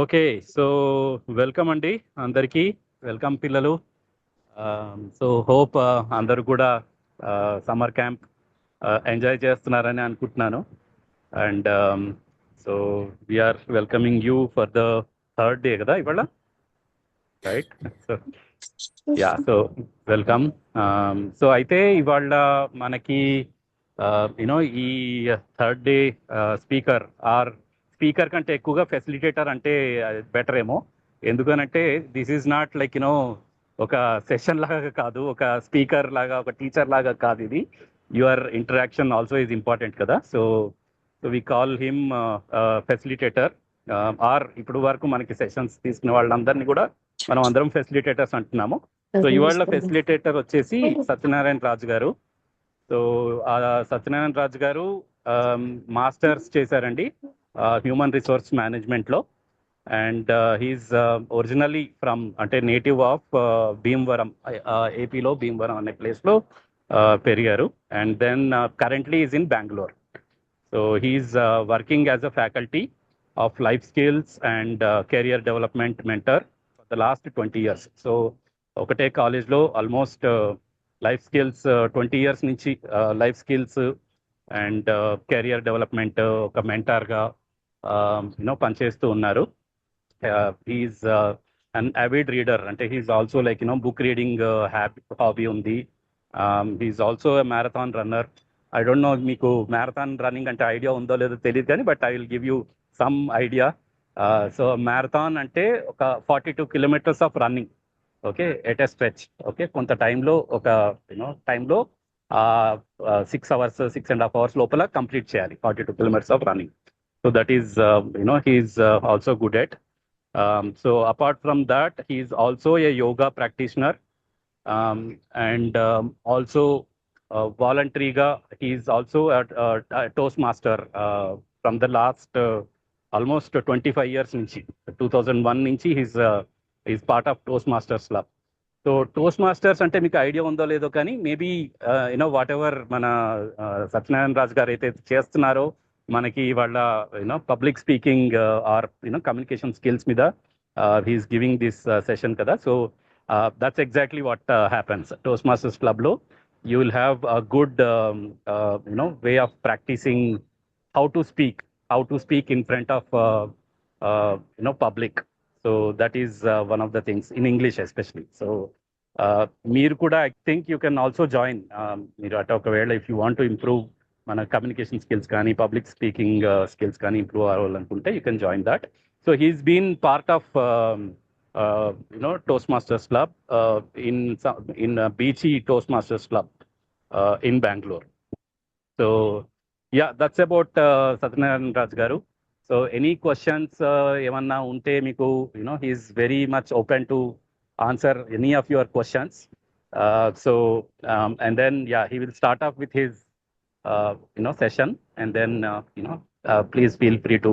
Okay so welcome అండి అందరికీ welcome పిల్లలు. సో హోప్ అందరూ కూడా సమ్మర్ క్యాంప్ ఎంజాయ్ చేస్తున్నారని అనుకుంటున్నాను. And so we are welcoming you for the third day కదా ఇవాళ, right? So so welcome. So అయితే ఇవాళ మనకి యూనో ఈ థర్డ్ డే స్పీకర్ స్పీకర్ కంటే ఎక్కువగా ఫెసిలిటేటర్ అంటే బెటర్ ఏమో. ఎందుకనంటే దిస్ ఈజ్ నాట్ లైక్ ఒక సెషన్ లాగా కాదు, ఒక స్పీకర్ లాగా, ఒక టీచర్ లాగా కాదు ఇది. Your interaction also is important కదా. So we call him facilitator. ఇప్పుడు వరకు మనకి సెషన్స్ తీసుకున్న వాళ్ళందరినీ కూడా మనం అందరం ఫెసిలిటేటర్స్ అంటున్నాము. సో ఇవాళ ఫెసిలిటేటర్ వచ్చేసి సత్యనారాయణ రాజు గారు. సో సత్యనారాయణ రాజు గారు మాస్టర్స్ చేశారండి హ్యూమన్ రిసోర్స్ మేనేజ్మెంట్లో. అండ్ హీఈస్ ఒరిజినలీ ఫ్రమ్, అంటే నేటివ్ ఆఫ్ భీమవరం, ఏపీలో భీమవరం అనే ప్లేస్లో పెరిగారు. And then currently is in Bengaluru. So he is working as a faculty of life skills and career development mentor for the last 20 years. So ఒకటే కాలేజ్లో almost life skills 20 years నుంచి life skills and career development ఒక మెంటార్గా పనిచేస్తూ ఉన్నారు. He is an avid reader, అంటే he is also like book reading hobby ఉంది. He is also a marathon runner. I don't know మీకు మ్యారథాన్ రన్నింగ్ అంటే ఐడియా ఉందో లేదో తెలియదు కానీ, but I will give you some idea. So marathon అంటే ఒక 42 kilometers of running, okay, at a stretch. Okay, కొంత టైంలో ఒక టైంలో 6 hours, 6.5 hours లోపల కంప్లీట్ చేయాలి 42 kilometers of running. So that is he is also good at. So apart from that, he is also a yoga practitioner, and also voluntaryga he is also a Toastmaster from the last almost 25 years nunchi, 2001 nunchi he's part of Toastmasters Club. So toast masters అంటే మీకు idea ఉందో లేదో కానీ, maybe what ever మన సత్యనారాయణ రాజు గారు అయితే చేస్తున్నారో మనకి వాళ్ళ public speaking or communication skills మీద హీఈస్ గివింగ్ దిస్ సెషన్ కదా. So that's exactly what happens Toastmasters క్లబ్లో. You will have a good way of practising how to speak in front of public. So that is one of the things in English especially. సో మీరు కూడా I think you can also join. మీరు అటు ఒకవేళ if you want to improve మన communication skills కానీ public speaking skills కానీ improve అవ్వాలనుకుంటే you can join that. So he's been part of Toastmasters club in బీచీ Toastmasters club in Bengaluru. So that's about Satyanarayana Raju garu. So any questions ఏమన్నా ఉంటే మీకు he's very much open to answer any of your questions. And then he will start off with his session, and then please feel free to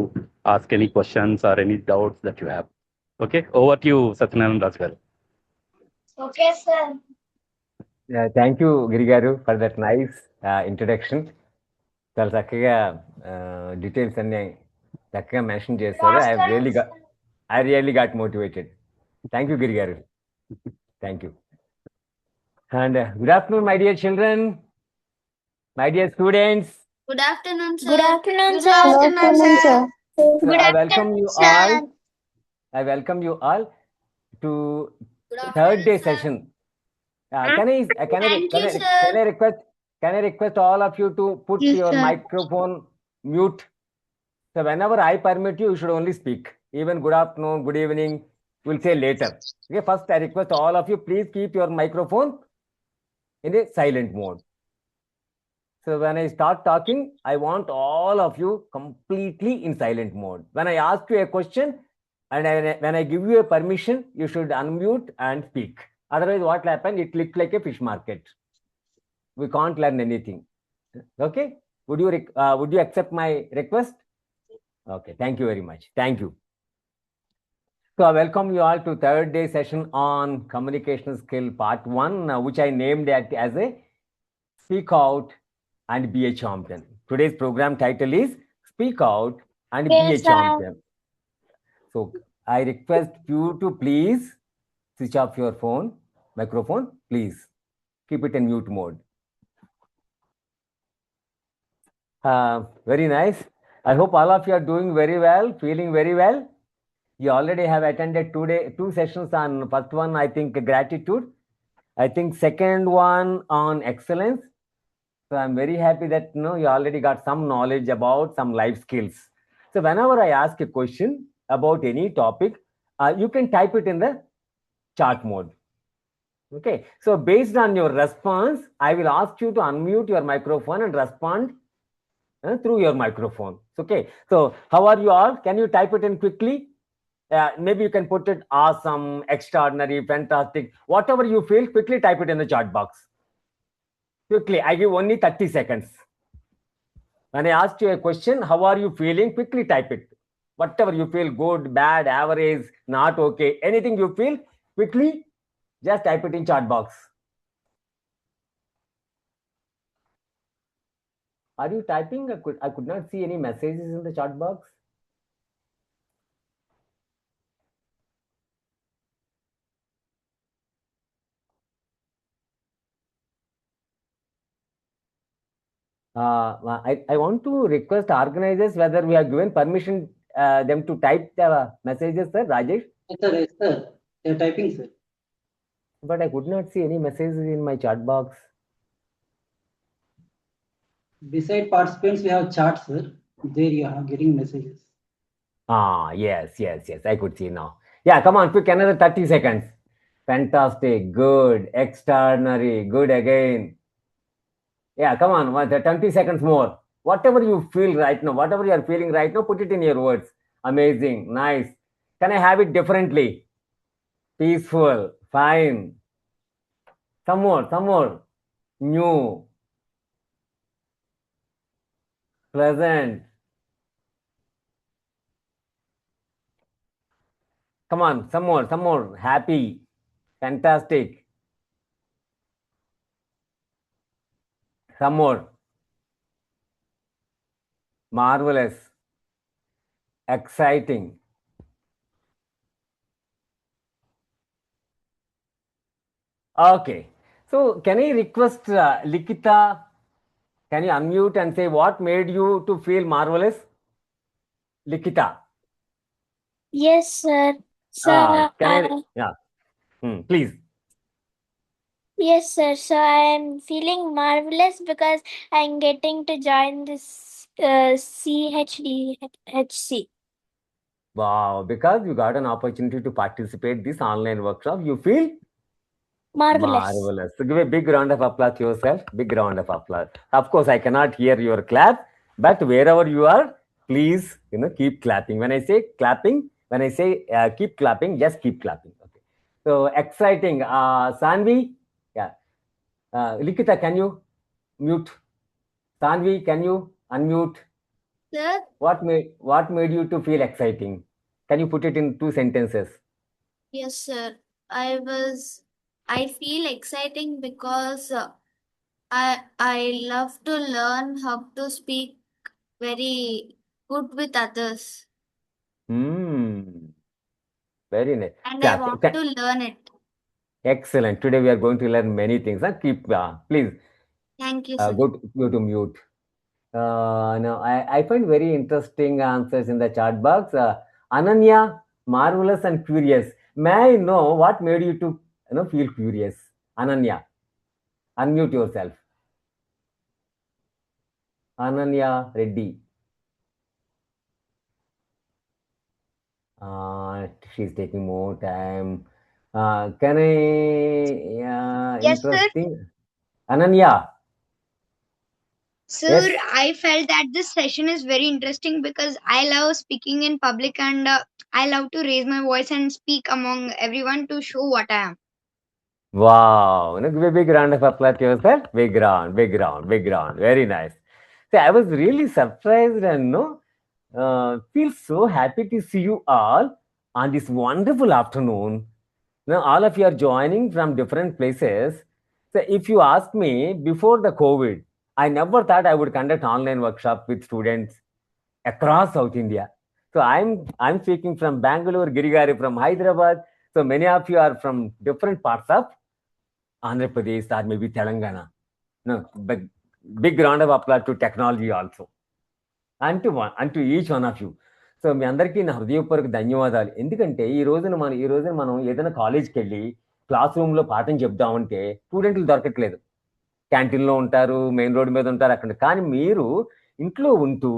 ask any questions or any doubts that you have. Okay, over to you, Satyanarayana Raj garu. Okay, sir. Thank you, Giri garu, for that nice introduction. చాలా చక్కగా details అన్ని చక్కగా mention చేశారు. I really got motivated. Thank you, Giri garu. Thank you. And good afternoon, my dear children, my dear students. Good afternoon, sir. Good afternoon, Good sir. afternoon, sir. Good I welcome you sir. all. I welcome you all to Good third day afternoon, sir. session. Can I request all of you to put Yes, your sir. microphone mute? So whenever I permit you, you should only speak. Even good afternoon, good evening, we'll say later. Okay, first I request all of you, please keep your microphone in a silent mode. So when I start talking, I want all of you completely in silent mode. When I ask you a question and when I give you a permission, you should unmute and speak. Otherwise, what will happen? It looks like a fish market. We can't learn anything. Okay? Would you accept my request? Okay, thank you very much. Thank you. So I welcome you all to third day session on communication skill part 1, which I named as a Speak Out and Be a Champion. Today's program title is Speak Out and Be a Yes, sir. Champion. So I request you to please switch off your phone, microphone, please. Keep it in mute mode. Very nice. I hope all of you are doing very well, feeling very well. You already have attended two sessions on first one, I think gratitude. I think second one on excellence. So I'm very happy that you already got some knowledge about some life skills. So whenever I ask a question about any topic, you can type it in the chat mode. Okay. So based on your response, I will ask you to unmute your microphone and respond through your microphone. Okay. So how are you all? Can you type it in quickly? Maybe you can put it awesome, extraordinary, fantastic, whatever you feel, quickly type it in the chat box. Quickly, I give only 30 seconds. When I ask you a question, how are you feeling? Quickly type it. Whatever you feel, good, bad, average, not okay, anything you feel, quickly just type it in chat box. Are you typing? I could not see any messages in the chat box. I want to request organizers whether we have given permission them to type the messages, sir, Rajesh. Yes, sir. They're typing, sir. But I could not see any messages in my chat box. Beside participants, we have chat, sir. There you are getting messages. Yes. I could see now. Yeah, come on, quick, another 30 seconds. Fantastic, good, extraordinary, good again. Yeah, come on, 20 seconds more. Whatever you feel right now, whatever you are feeling right now, put it in your words. Amazing, nice. Can I have it differently? Peaceful, fine. Some more. New, pleasant. Come on, some more. Happy, fantastic. Some more. Marvelous, exciting. Okay. So can I request Likita, can you unmute and say what made you to feel marvelous? Likita. Yes, sir. Yeah. Please. Yes, sir. So I am feeling marvelous because I'm getting to join this CHDHC. Wow. Because you got an opportunity to participate this online workshop, you feel Marvelous. marvelous. So give a big round of applause to yourself. Big round of applause. Of course, I cannot hear your clap, but wherever you are, please, keep clapping. When I say clapping, when I say keep clapping, just keep clapping. Okay. So exciting. Sanvi, yeah. Likita, can you mute? Sanvi, can you unmute? Sir, What made you to feel exciting? Can you put it in 2 sentences? yes, sir. I feel exciting because I love to learn how to speak very good with others, Very nice. and I want to learn it. Excellent. Today we are going to learn many things. Keep please Thank you, sir. go to mute. No, I find very interesting answers in the chat box. Ananya, marvelous and curious. May I know what made you to feel curious? Ananya, unmute yourself. Ananya Reddy. She's taking more time. Can I? Yes, sir. Interesting. Ananya. Sir, Yes. I felt that this session is very interesting because I love speaking in public and I love to raise my voice and speak among everyone to show what I am. Wow. Give a big round of applause to yourself. Big round. Very nice. See, I was really surprised and feel so happy to see you all on this wonderful afternoon. Now, all of you are joining from different places. So, if you ask me, before the COVID, I never thought I would conduct online workshop with students across South India. So I'm speaking from Bangalore, Girigari from Hyderabad. So many of you are from different parts of Andhra Pradesh or maybe Telangana. No, but big round of applause to technology also. And to each one of you. So మీ అందరికీ నా హృదయపూర్వక ధన్యవాదాలు. ఎందుకంటే ఈ రోజున మనం ఏదైనా కాలేజ్కి వెళ్ళి క్లాస్ రూమ్లో పాఠం చెప్దామంటే స్టూడెంట్లు దొరకట్లేదు. క్యాంటీన్లో ఉంటారు, మెయిన్ రోడ్ మీద ఉంటారు అక్కడ. కానీ మీరు ఇంట్లో ఉంటూ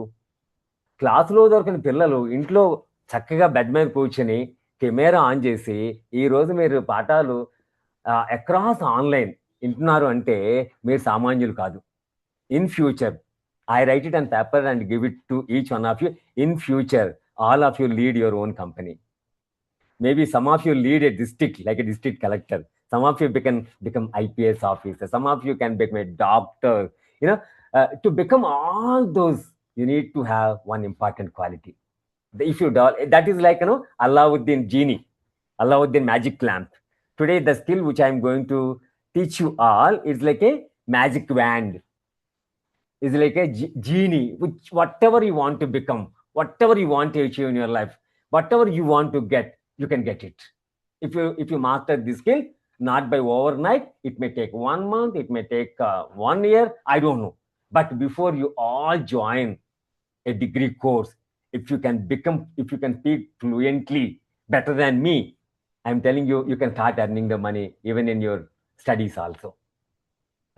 క్లాసులో దొరికిన పిల్లలు ఇంట్లో చక్కగా బెడ్ మీద కూర్చొని కెమెరా ఆన్ చేసి ఈ రోజు మీరు పాఠాలు అక్రాస్ ఆన్లైన్ వింటున్నారు అంటే మీరు సామాన్యులు కాదు. In future I write it on paper and give it to each one of you. In future, all of you lead your own company. Maybe some of you lead a district, like a district collector. Some of you become IPS officer. Some of you can become a doctor. To become all those, you need to have one important quality. If you do, that is like Allahuddin genie, Allahuddin magic lamp. Today, the skill which I am going to teach you all is like a magic wand. Is like a genie, which whatever you want to become, whatever you want to achieve in your life, whatever you want to get, you can get it. If you master this skill, not by overnight, it may take 1 month, it may take 1 year, I don't know. But before you all join a degree course, if you can speak fluently better than me, I'm telling you, you can start earning the money even in your studies also.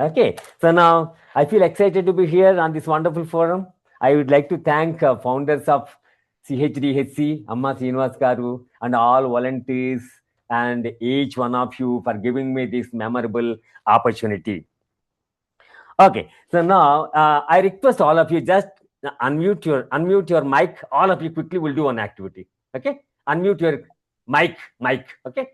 Okay, so now I feel excited to be here on this wonderful forum. I would like to thank founders of CHDHC, Amma Srinivas Garu, and all volunteers and each one of you for giving me this memorable opportunity. Okay, so now I request all of you just unmute your mic. All of you quickly will do one activity. Okay, unmute your mic. Okay,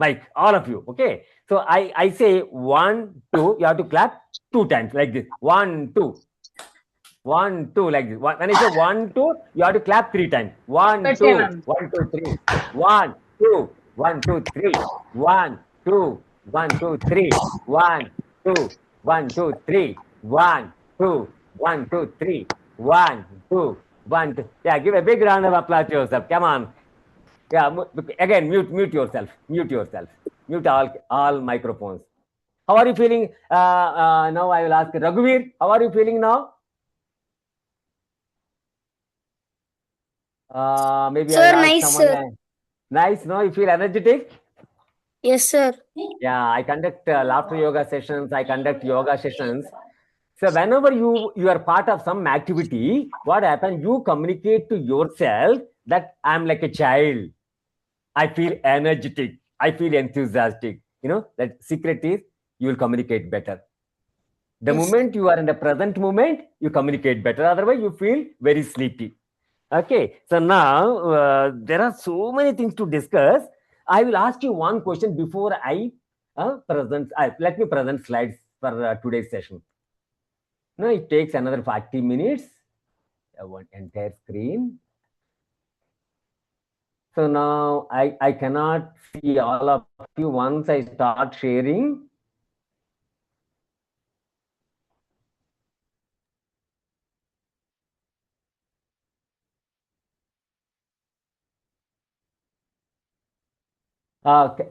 mic, all of you. Okay. So I say 1, 2, you have to clap 2 times like this. 1, 2. 1, 2 like this. When I say 1, 2, you have to clap 3 times. 1, 2, 1, 2, 3. 1, 2, 1, 2, 3. 1, 2, 1, 2, 3. 1, 2, 1, 2, 3. 1, 2, 1, 2, 3. 1, 2, 1, 2. Yeah, give a big round of applause to yourself. Come on. Yeah, again, mute yourself. Mute all microphones. How are you feeling? Now I will ask Raghuveer. How are you feeling now? Maybe Sir, I'll ask nice, someone. sir. Nice, no? You feel energetic? Yes, sir. Yeah, I conduct laughter yoga sessions. I conduct yoga sessions. So whenever you are part of some activity, what happens? You communicate to yourself that I'm like a child. I feel energetic. I feel enthusiastic. That secret is you will communicate better. The moment you are in the present moment, you communicate better. Otherwise, you feel very sleepy. Okay. So now there are so many things to discuss. I will ask you one question before I present. Let me present slides for today's session. Now it takes another 40 minutes. One entire screen. So now I cannot see all of you once I start sharing.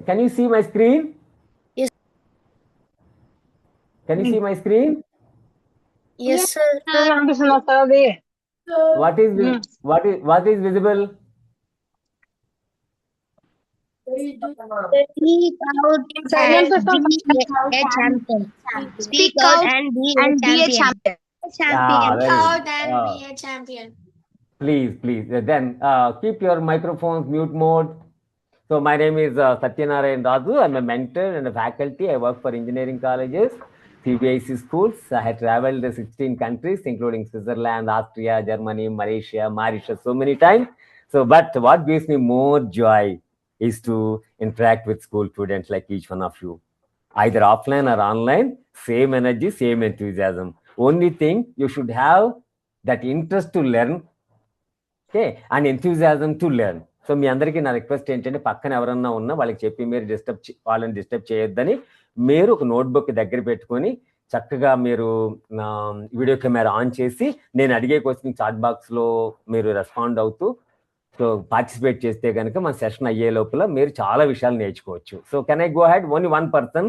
Can you see my screen? Yes. Can you see my screen? Yes, sir. What is visible? Speak out and be a champion. Very good. Please. Then keep your microphones mute mode. So my name is Satyanarayan Raju. I'm a mentor and a faculty. I work for engineering colleges, CBIC schools. I have traveled to 16 countries, including Switzerland, Austria, Germany, Malaysia, Mauritius, so many times. So, but what gives me more joy is to interact with school students like each one of you, either offline or online. Same energy, same enthusiasm. Only thing, you should have that interest to learn, okay, and enthusiasm to learn. So మీ అందరికీ నా request ఏంటంటే పక్కన ఎవరన్నా ఉన్నా వాళ్ళకి చెప్పి మీరు వాళ్ళని డిస్టర్బ్ చేయొద్దని, మీరు ఒక నోట్బుక్ దగ్గర పెట్టుకొని చక్కగా మీరు వీడియో కెమెరా ఆన్ చేసి నేను అడిగే క్వశ్చన్ చాట్ బాక్స్లో మీరు రెస్పాండ్ అవుతూ సో పార్టిసిపేట్ చేస్తే కనుక మన సెషన్ అయ్యే లోపల మీరు చాలా విషయాలు నేర్చుకోవచ్చు. So can I go ahead only one person?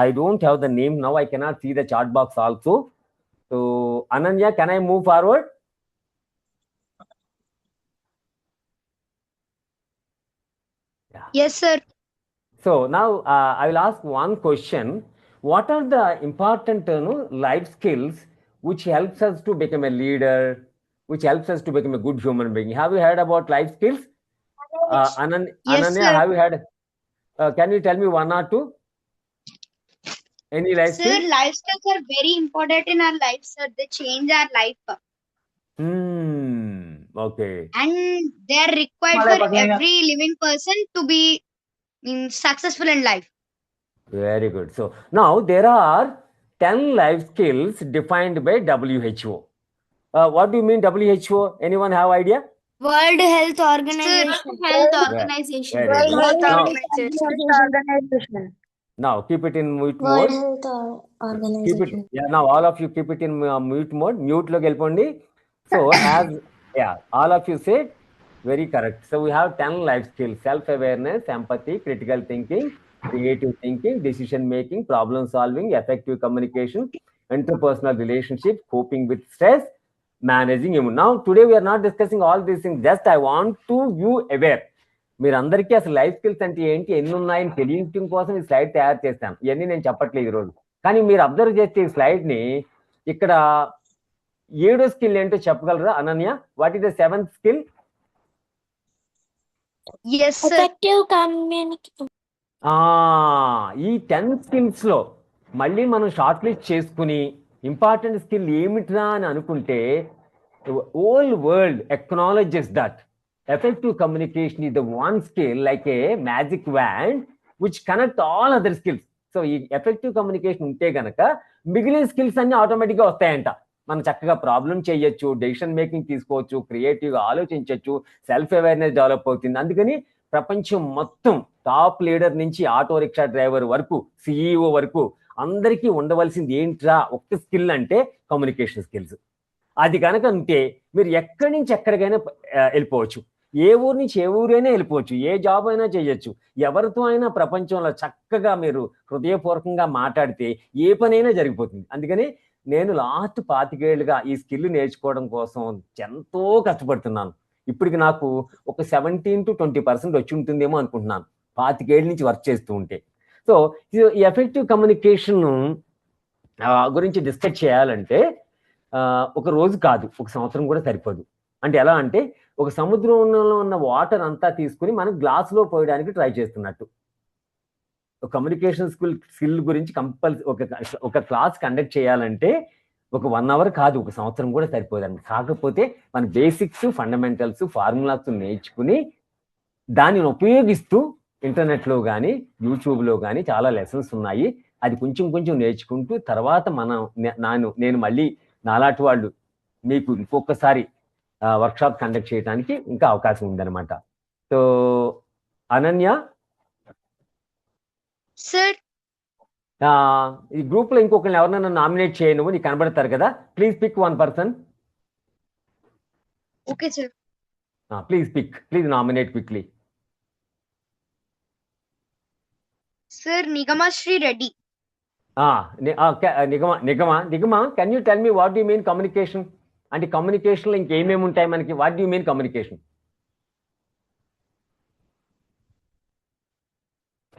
I don't have the name now, I cannot see the chat box also. So Ananya, can I move forward? Yes, sir. So now I will ask one question. What are the important life skills which helps us to become a leader, which helps us to become a good human being? Have you heard about life skills? Yes, Ananya, sir. have you heard? Can you tell me one or two? Any life Sir, skills? life skills are very important in our life, sir. They change our life. Okay. And they are required for every living person to be successful in life. Very good. So now there are 10 life skills defined by WHO. What do you mean WHO? Anyone have idea? World Health Organization. Health Organization. Very good. Organization. Now keep it in mute World mode. Health Keep it. Organization. Yeah. Now all of you keep it in mute mode. Mute lo gelpondi. So as all of you said, very correct. So we have 10 life skills: self-awareness, empathy, critical thinking, creative thinking, decision making, problem solving, effective communication, interpersonal relationship, coping with stress, managing emotion. Now today we are not discussing all these things. Just I want to you aware. మీరందరికీ అసలు life skills అంటే ఏంటి, ఎన్ని ఉన్నాయని తెలియటం కోసం ఈ slide తయారు చేస్తాను. ఇవన్నీ నేను చెప్పట్లేదు ఈరోజు. కానీ మీరు అబ్జర్వ్ చేస్తే ఈ స్లైడ్ ని ఇక్కడ 7వ స్కిల్ ఏంటో చెప్పగలరా Ananya? What is the 7th skill? Yes, sir. Effective communication. ఈ 10 స్కిల్స్ లో మళ్ళీ మనం షార్ట్ లిస్ట్ చేసుకుని ఇంపార్టెంట్ స్కిల్ ఏమిట్రా అని అనుకుంటే, whole world acknowledges that effective communication is the one skill like a magic wand which connect all other skills. So ఈ effective communication ఉంటే గనక మిగిలిన స్కిల్స్ అన్ని ఆటోమేటిక్గా వస్తాయంట. మనం చక్కగా ప్రాబ్లం చేయొచ్చు, డెసిషన్ మేకింగ్ తీసుకోవచ్చు, క్రియేటివ్గా ఆలోచించవచ్చు, సెల్ఫ్ అవేర్నెస్ డెవలప్ అవుతుంది. అందుకని ప్రపంచం మొత్తం టాప్ లీడర్ నుంచి ఆటో రిక్షా డ్రైవర్ వరకు, సిఇఓ వరకు అందరికీ ఉండవలసింది ఏంట్రా ఒక్క స్కిల్ అంటే కమ్యూనికేషన్ స్కిల్స్. అది కనుక ఉంటే మీరు ఎక్కడి నుంచి ఎక్కడికైనా వెళ్ళిపోవచ్చు, ఏ ఊరు నుంచి ఏ ఊరైనా వెళ్ళిపోవచ్చు, ఏ జాబ్ అయినా చేయొచ్చు, ఎవరితో అయినా ప్రపంచంలో చక్కగా మీరు హృదయపూర్వకంగా మాట్లాడితే ఏ పనైనా జరిగిపోతుంది. అందుకని నేను లాస్ట్ 25 ఏళ్ళుగా ఈ స్కిల్ నేర్చుకోవడం కోసం ఎంతో కష్టపడుతున్నాను. ఇప్పటికి నాకు ఒక 17 to 20% వచ్చి ఉంటుందేమో అనుకుంటున్నాను 25 ఏళ్ళ నుంచి వర్క్ చేస్తూ ఉంటే. సో ఈ ఎఫెక్టివ్ కమ్యూనికేషన్ గురించి డిస్కస్ చేయాలంటే ఒక రోజు కాదు, ఒక సంవత్సరం కూడా సరిపోదు. అంటే ఎలా అంటే ఒక సముద్రంలో ఉన్న వాటర్ అంతా తీసుకుని మనం గ్లాసులో పోయడానికి ట్రై చేస్తున్నట్టు. కమ్యూనికేషన్ స్కిల్ గురించి కంపల్సరీ ఒక క్లాస్ కండక్ట్ చేయాలంటే ఒక 1 hour కాదు, ఒక సంవత్సరం కూడా సరిపోదండి. కాకపోతే మన బేసిక్స్, ఫండమెంటల్స్, ఫార్ములాస్ నేర్చుకుని దానిని ఉపయోగిస్తూ ఇంటర్నెట్లో కానీ యూట్యూబ్లో కానీ చాలా లెసన్స్ ఉన్నాయి. అది కొంచెం కొంచెం నేర్చుకుంటూ తర్వాత నేను మళ్ళీ నాలాంటి వాళ్ళు మీకు ఇంకొకసారి వర్క్షాప్ కండక్ట్ చేయడానికి ఇంకా అవకాశం ఉందన్నమాట. సో అనన్య, సార్ ఈ గ్రూప్ లో ఇంకొకరిని ఎవరైనా నామినేట్ చేయ, నువ్వు నీకు కనబడతారు కదా, please pick 1 person. Okay sir. Please nominate quickly. Sir Nigamashri Reddy. Nigama, can you tell me what you mean communication? అంటే కమ్యూనికేషన్ లో ఇంకేమేమి ఉంటాయి మనకి? What you mean communication?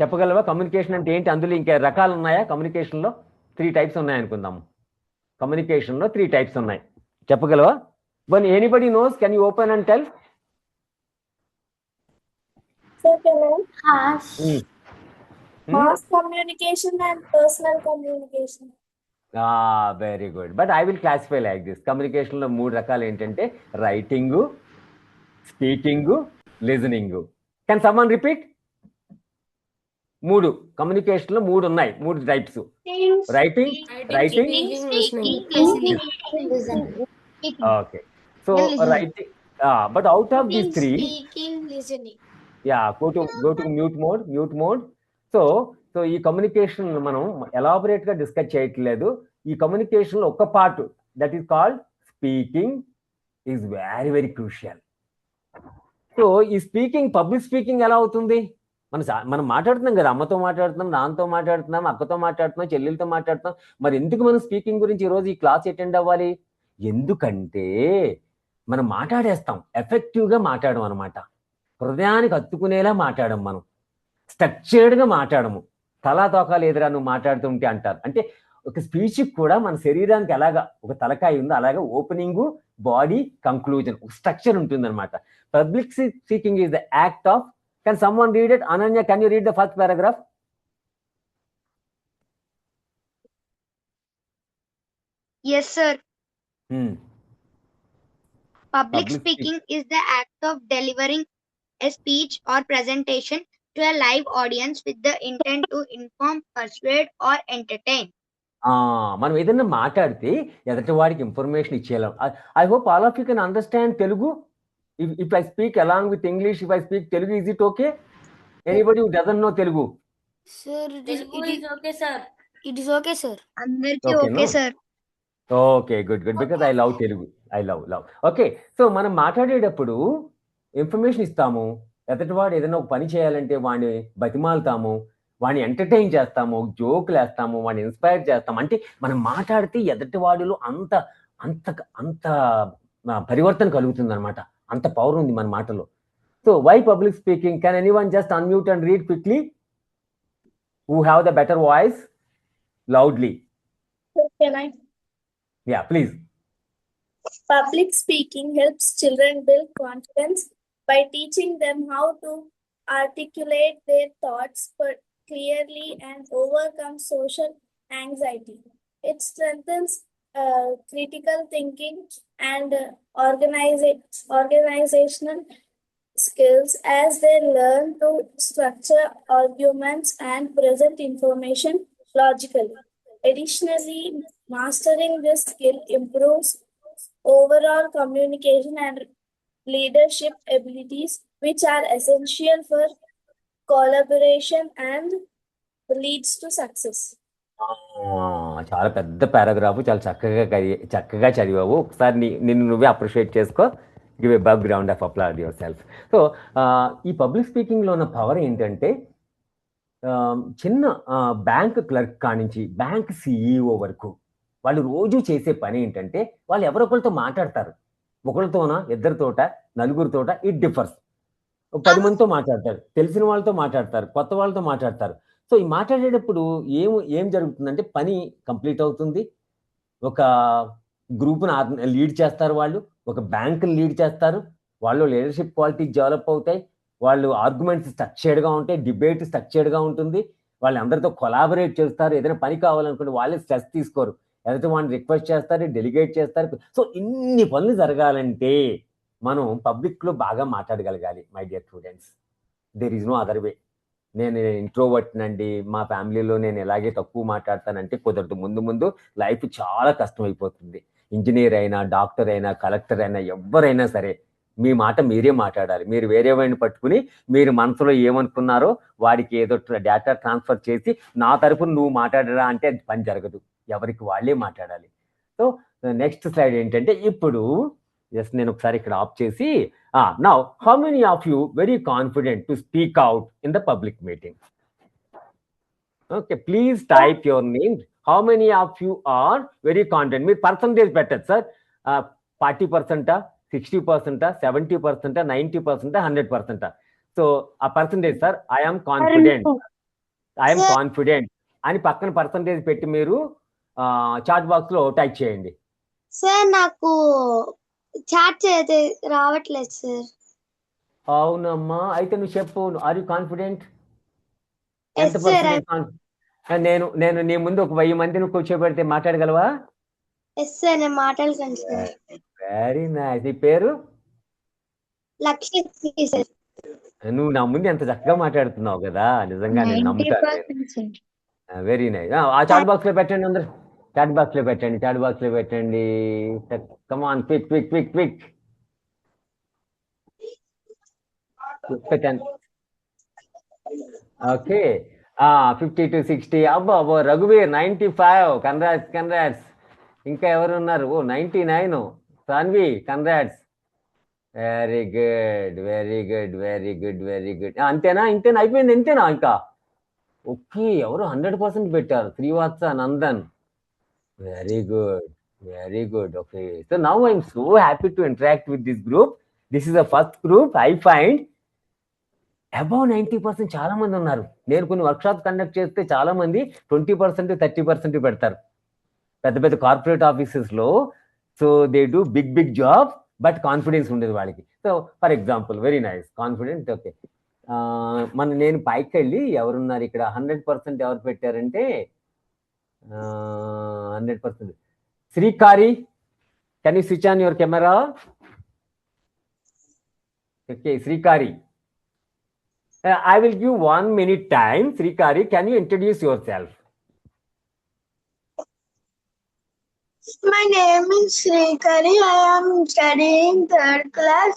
చెప్పగలవా? కమ్యూనికేషన్ అంటే ఏంటి? అందులో ఇంకా రకాలు ఉన్నాయా? కమ్యూనికేషన్ లో 3 types ఉన్నాయి అనుకుందాము. కమ్యూనికేషన్ లో 3 types ఉన్నాయి, చెప్పగలవా? When anybody knows, can you open and tell? Mass communication and personal communication. Very good. But I will classify like this. Communication లో 3 రకాలు ఏంటంటే writing, speaking, listening. Can someone repeat? 3 communication లో 3 ఉన్నాయి, 3 types. Writing. Okay. So writing. But out of these 3, Speaking, listening. go to mute mode. So ఈ communication మనం elaborate గా discuss చేయట్లేదు. ఈ కమ్యూనికేషన్ లో ఒక part that is called speaking is very very crucial. So ఈ స్పీకింగ్, పబ్లిక్ స్పీకింగ్ ఎలా అవుతుంది? మనం మాట్లాడుతున్నాం కదా, అమ్మతో మాట్లాడుతున్నాం, నాన్నతో మాట్లాడుతున్నాం, అక్కతో మాట్లాడుతున్నాం, చెల్లెలతో మాట్లాడుతున్నాం. మరి ఎందుకు మనం స్పీకింగ్ గురించి ఈరోజు ఈ క్లాస్ అటెండ్ అవ్వాలి? ఎందుకంటే మనం మాట్లాడేస్తాం, ఎఫెక్టివ్గా మాట్లాడడం అనమాట. హృదయానికి హత్తుకునేలా మాట్లాడడం, మనం స్ట్రక్చర్డ్గా మాట్లాడము. తలా తోకాలు ఎదురా నువ్వు మాట్లాడుతుంటే అంటారు. అంటే ఒక స్పీచ్కి కూడా మన శరీరానికి ఎలాగా ఒక తలకాయ ఉందో అలాగే ఓపెనింగ్, బాడీ, కంక్లూజన్, ఒక స్ట్రక్చర్ ఉంటుంది అనమాట. Public speaking is the act of, can someone read it? Ananya, can you read the first paragraph? Yes, sir. Public Public speaking is the act of delivering a speech or presentation to a live audience with the intent to inform, persuade, or entertain. మనం ఏదైనా మాట్లాడితే ఎదుటి వాడికి information ఇచ్చేయాలి. I hope all of you can understand Telugu. If I speak along with English, if I speak Telugu, is it okay? Anybody who doesn't know Telugu? Sir, it is okay, sir. It is okay, sir. Andarki Okay, okay, no? sir. Okay, good because I love Telugu, I love. Okay, so మనం మాట్లాడేటప్పుడు information ఇస్తాము. ఎదుటివాడు ఏదైనా ఒక పని చేయాలంటే వాడిని బతిమాలుతాము, వాడిని ఎంటర్టైన్ చేస్తాము, జోకులు వేస్తాము, వాడిని ఇన్స్పైర్ చేస్తాము. అంటే మనం మాట్లాడితే ఎదుటివాడిలో అంత అంత అంత పరివర్తన కలుగుతుంది అనమాట. అంత పవర్ ఉంది మన మాటలో. So why public speaking? Can anyone just unmute and read quickly who have the better voice loudly? Can I? Yeah, please. Public speaking helps children build confidence by teaching them how to articulate their thoughts clearly and overcome social anxiety. It strengthens critical thinking and organizational skills as they learn to structure arguments and present information logically. Additionally, mastering this skill improves overall communication and leadership abilities, which are essential for collaboration and leads to success. చాలా పెద్ద paragraph, చాలా చక్కగా చదివావు. ఒకసారి నిన్ను నువ్వే appreciate చేసుకో. Give a big round of applause yourself. So ఈ పబ్లిక్ స్పీకింగ్లో ఉన్న పవర్ ఏంటంటే, చిన్న బ్యాంక్ క్లర్క్ కానించి బ్యాంక్ సిఇఓ వరకు వాళ్ళు రోజు చేసే పని ఏంటంటే, వాళ్ళు ఎవరొకరితో మాట్లాడతారు. ఒకరితోనా, ఇద్దరితోట, నలుగురితోట, ఇట్ డిఫర్స్. 10 మందితో మాట్లాడతారు, తెలిసిన వాళ్ళతో మాట్లాడతారు, కొత్త వాళ్ళతో మాట్లాడతారు. సో ఈ మాట్లాడేటప్పుడు ఏం జరుగుతుందంటే, పని కంప్లీట్ అవుతుంది. ఒక గ్రూప్ను లీడ్ చేస్తారు వాళ్ళు, ఒక బ్యాంకుని లీడ్ చేస్తారు. వాళ్ళు లీడర్షిప్ క్వాలిటీస్ డెవలప్ అవుతాయి. వాళ్ళు ఆర్గ్యుమెంట్స్ స్ట్రక్చర్డ్గా ఉంటాయి, డిబేట్ స్ట్రక్చర్డ్గా ఉంటుంది. వాళ్ళు అందరితో కొలాబరేట్ చేస్తారు. ఏదైనా పని కావాలనుకుంటే వాళ్ళే స్ట్రెస్ తీసుకోరు, ఎదుటి వాళ్ళని రిక్వెస్ట్ చేస్తారు, డెలిగేట్ చేస్తారు. సో ఇన్ని పనులు జరగాలంటే మనం పబ్లిక్లో బాగా మాట్లాడగలగాలి. My dear students, there is no other way. నేను ఇంట్రోవర్ట్నండి, మా ఫ్యామిలీలో నేను ఎలాగే తక్కువ మాట్లాడతానంటే కుదరదు. ముందు లైఫ్ చాలా కష్టమైపోతుంది. ఇంజనీర్ అయినా, డాక్టర్ అయినా, కలెక్టర్ అయినా, ఎవరైనా సరే మీ మాట మీరే మాట్లాడాలి. మీరు వేరే వాడిని పట్టుకుని మీరు మనసులో ఏమనుకున్నారో వాడికి ఏదో డేటా ట్రాన్స్ఫర్ చేసి నా తరపున నువ్వు మాట్లాడరా అంటే అది పని జరగదు. ఎవరికి వాళ్ళే మాట్లాడాలి. సో నెక్స్ట్ స్లైడ్ ఏంటంటే, ఇప్పుడు జస్ట్ నేను ఒకసారి ఇక్కడ ఆఫ్ చేసి, now how many of you very confident to speak out in the public meeting? Okay, please type your name. How many of you are very confident? మీరు percentage పెట్టచ్చు sir. 40%, 60%, 70%, 90%, 100%. So ఆ percentage sir, I'm confident అని పక్కన percentage పెట్టి మీరు chat box లో type చేయండి. Sir నాకు చాట్ రావట్లేదు సార్. అవునమ్మా, అయితే నువ్వు చెప్పు, ఆర్ యూ కాన్ఫిడెంట్? Yes, ఎంత sir, పర్సెంటేజ్? నేను నీ ముందు ఒక 1000 మందిని కూర్చోబెడితే మాట్లాడగలవా? ఎస్ సార్, నేను మాట్లాడగలను సార్. Very nice. నీ పేరు? లక్ష్మి సార్. నువ్వు నా ముందు ఎంత చక్కగా మాట్లాడుతున్నావు కదా, నిజంగా నేను నమ్ముతాను. Very nice. ఆ చాట్ బాక్స్ లో పెట్టండి, అందరు చాట్ బాక్స్ లో పెట్టండి. కమ్ ఆన్, క్విక్ పెట్టండి. Okay, 50 to 60. అబ్బో రఘువీర్ 95. కంగ్రాట్స్. ఇంకా ఎవరు ఉన్నారు? 99. Saanvi, congrats. Very good, very good, very good, very good. అంతేనా? ఇంతేనా? అయిపోయింది? ఇంతేనా ఇంకా? ఓకే, ఎవరు 100% పెట్టారు? Srivatsa Nandan. Very good, very good. Okay, so now I'm so happy to interact with this group. This is the first group. I find above 90% చాలా మంది ఉన్నారు. నేను కొన్ని వర్క్షాప్ కండక్ట్ చేస్తే చాలా మంది 20%, 30% పెడతారు పెద్ద పెద్ద కార్పొరేట్ ఆఫీసెస్ లో. So they do big job, but confidence ఉండేది వాళ్ళకి. So for example, very nice, confident. Okay, నేను పైకి వెళ్ళి ఎవరున్నారు ఇక్కడ 100% ఎవరు పెట్టారంటే 100% Srikari. Can you switch on your camera? Okay, Srikari. I will give 1 minute time. Srikari, can you introduce yourself? My name is Srikari. I am studying third class.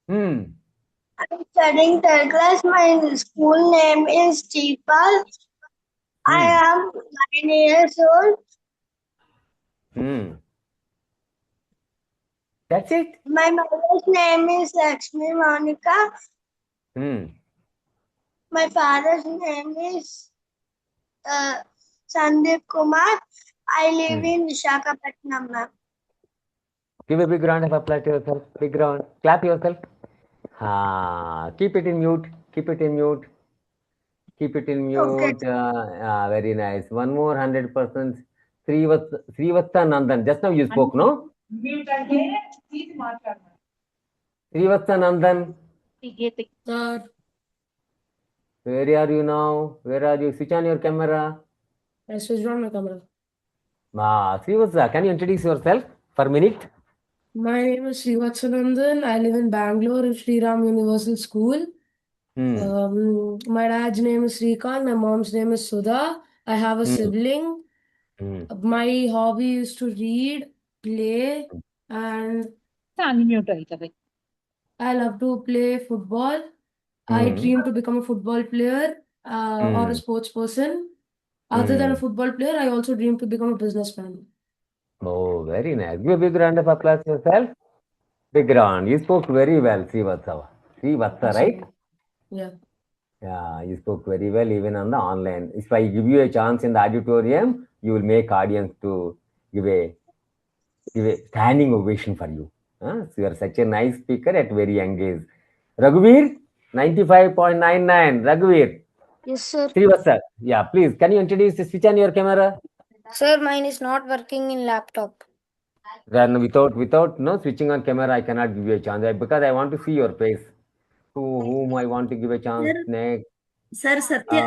I'm studying third class. My school name is Jeepal. I am 9 years old. That's it? My mother's name is Lakshmi Monica. My father's name is Sandeep Kumar. I live in Visakhapatnam, ma'am. Give a big round of applause to yourself. Big round. Clap yourself. Keep it in mute. Keep it in mute. Keep it in mute. Okay. Very nice. One more 100%. Srivatsa Nandan. Just now you spoke, no? Srivatsa Nandan. Sir. Where are you now? Where are you? Switch on your camera. I switched on my camera. Srivatsa, can you introduce yourself for a minute? My name is Srivatsanandan. I live in Bangalore in Sri Ram Universal School. My dad's name is Srikant. My mom's name is Sudha. I have a sibling. My hobby is to read, play, and I love to play football. I dream to become a football player or a sports person. Other than a football player, I also dream to become a businessman. Oh, very nice. Give a big round of applause to yourself. Big round. You spoke very well, Srivatsa. Srivatsa, right? Yeah. Yeah, you spoke very well even on the online. If I give you a chance in the auditorium, you will make audience to give a standing ovation for you. So you are such a nice speaker at very young age. Raghuveer, 95.99. Raghuveer. Yes, sir. Srivatsa, yeah, please, can you introduce, switch on your camera? Sir, mine is not working in laptop. Then without no switching on camera, I cannot give you a chance because I want to see your face. To whom I want to give a chance next? Sir Satya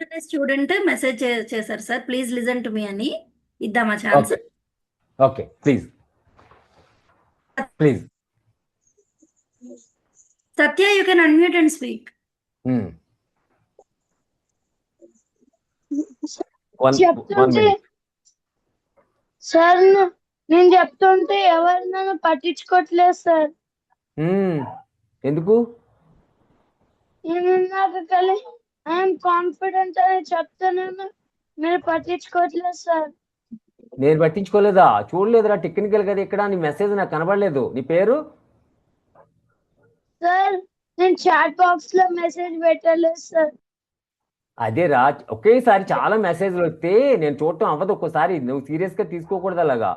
అనే student message చేశారు sir, please listen to me అని. ఇద్దామా chance? Okay, please. Satya, you can unmute and speak. చెప్తుంటే sir నేను చెప్తుంటే ఎవరు నన్ను పట్టించుకోవట్లేదు సార్. ఎందుకు? నేను నాకు కలిసి ఐఎమ్ కాన్ఫిడెంట్ అని చెప్తున్నాను, మీరు పట్టించుకోవట్లేదు సార్. నేను పట్టించుకోలేదా? చూడలేదురా, టెక్నికల్ కదా ఇక్కడ. నీ మెసేజ్ నాకు కనబడలేదు. నీ పేరు? సార్ నేను చాట్ బాక్స్ లో మెసేజ్ పెట్టలేదు సార్. అదేరా, ఒకేసారి చాలా మెసేజ్లు వస్తే నేను చూడటం అవ్వదు. ఒక్కోసారి నువ్వు సీరియస్ గా తీసుకోకూడదు అలాగా.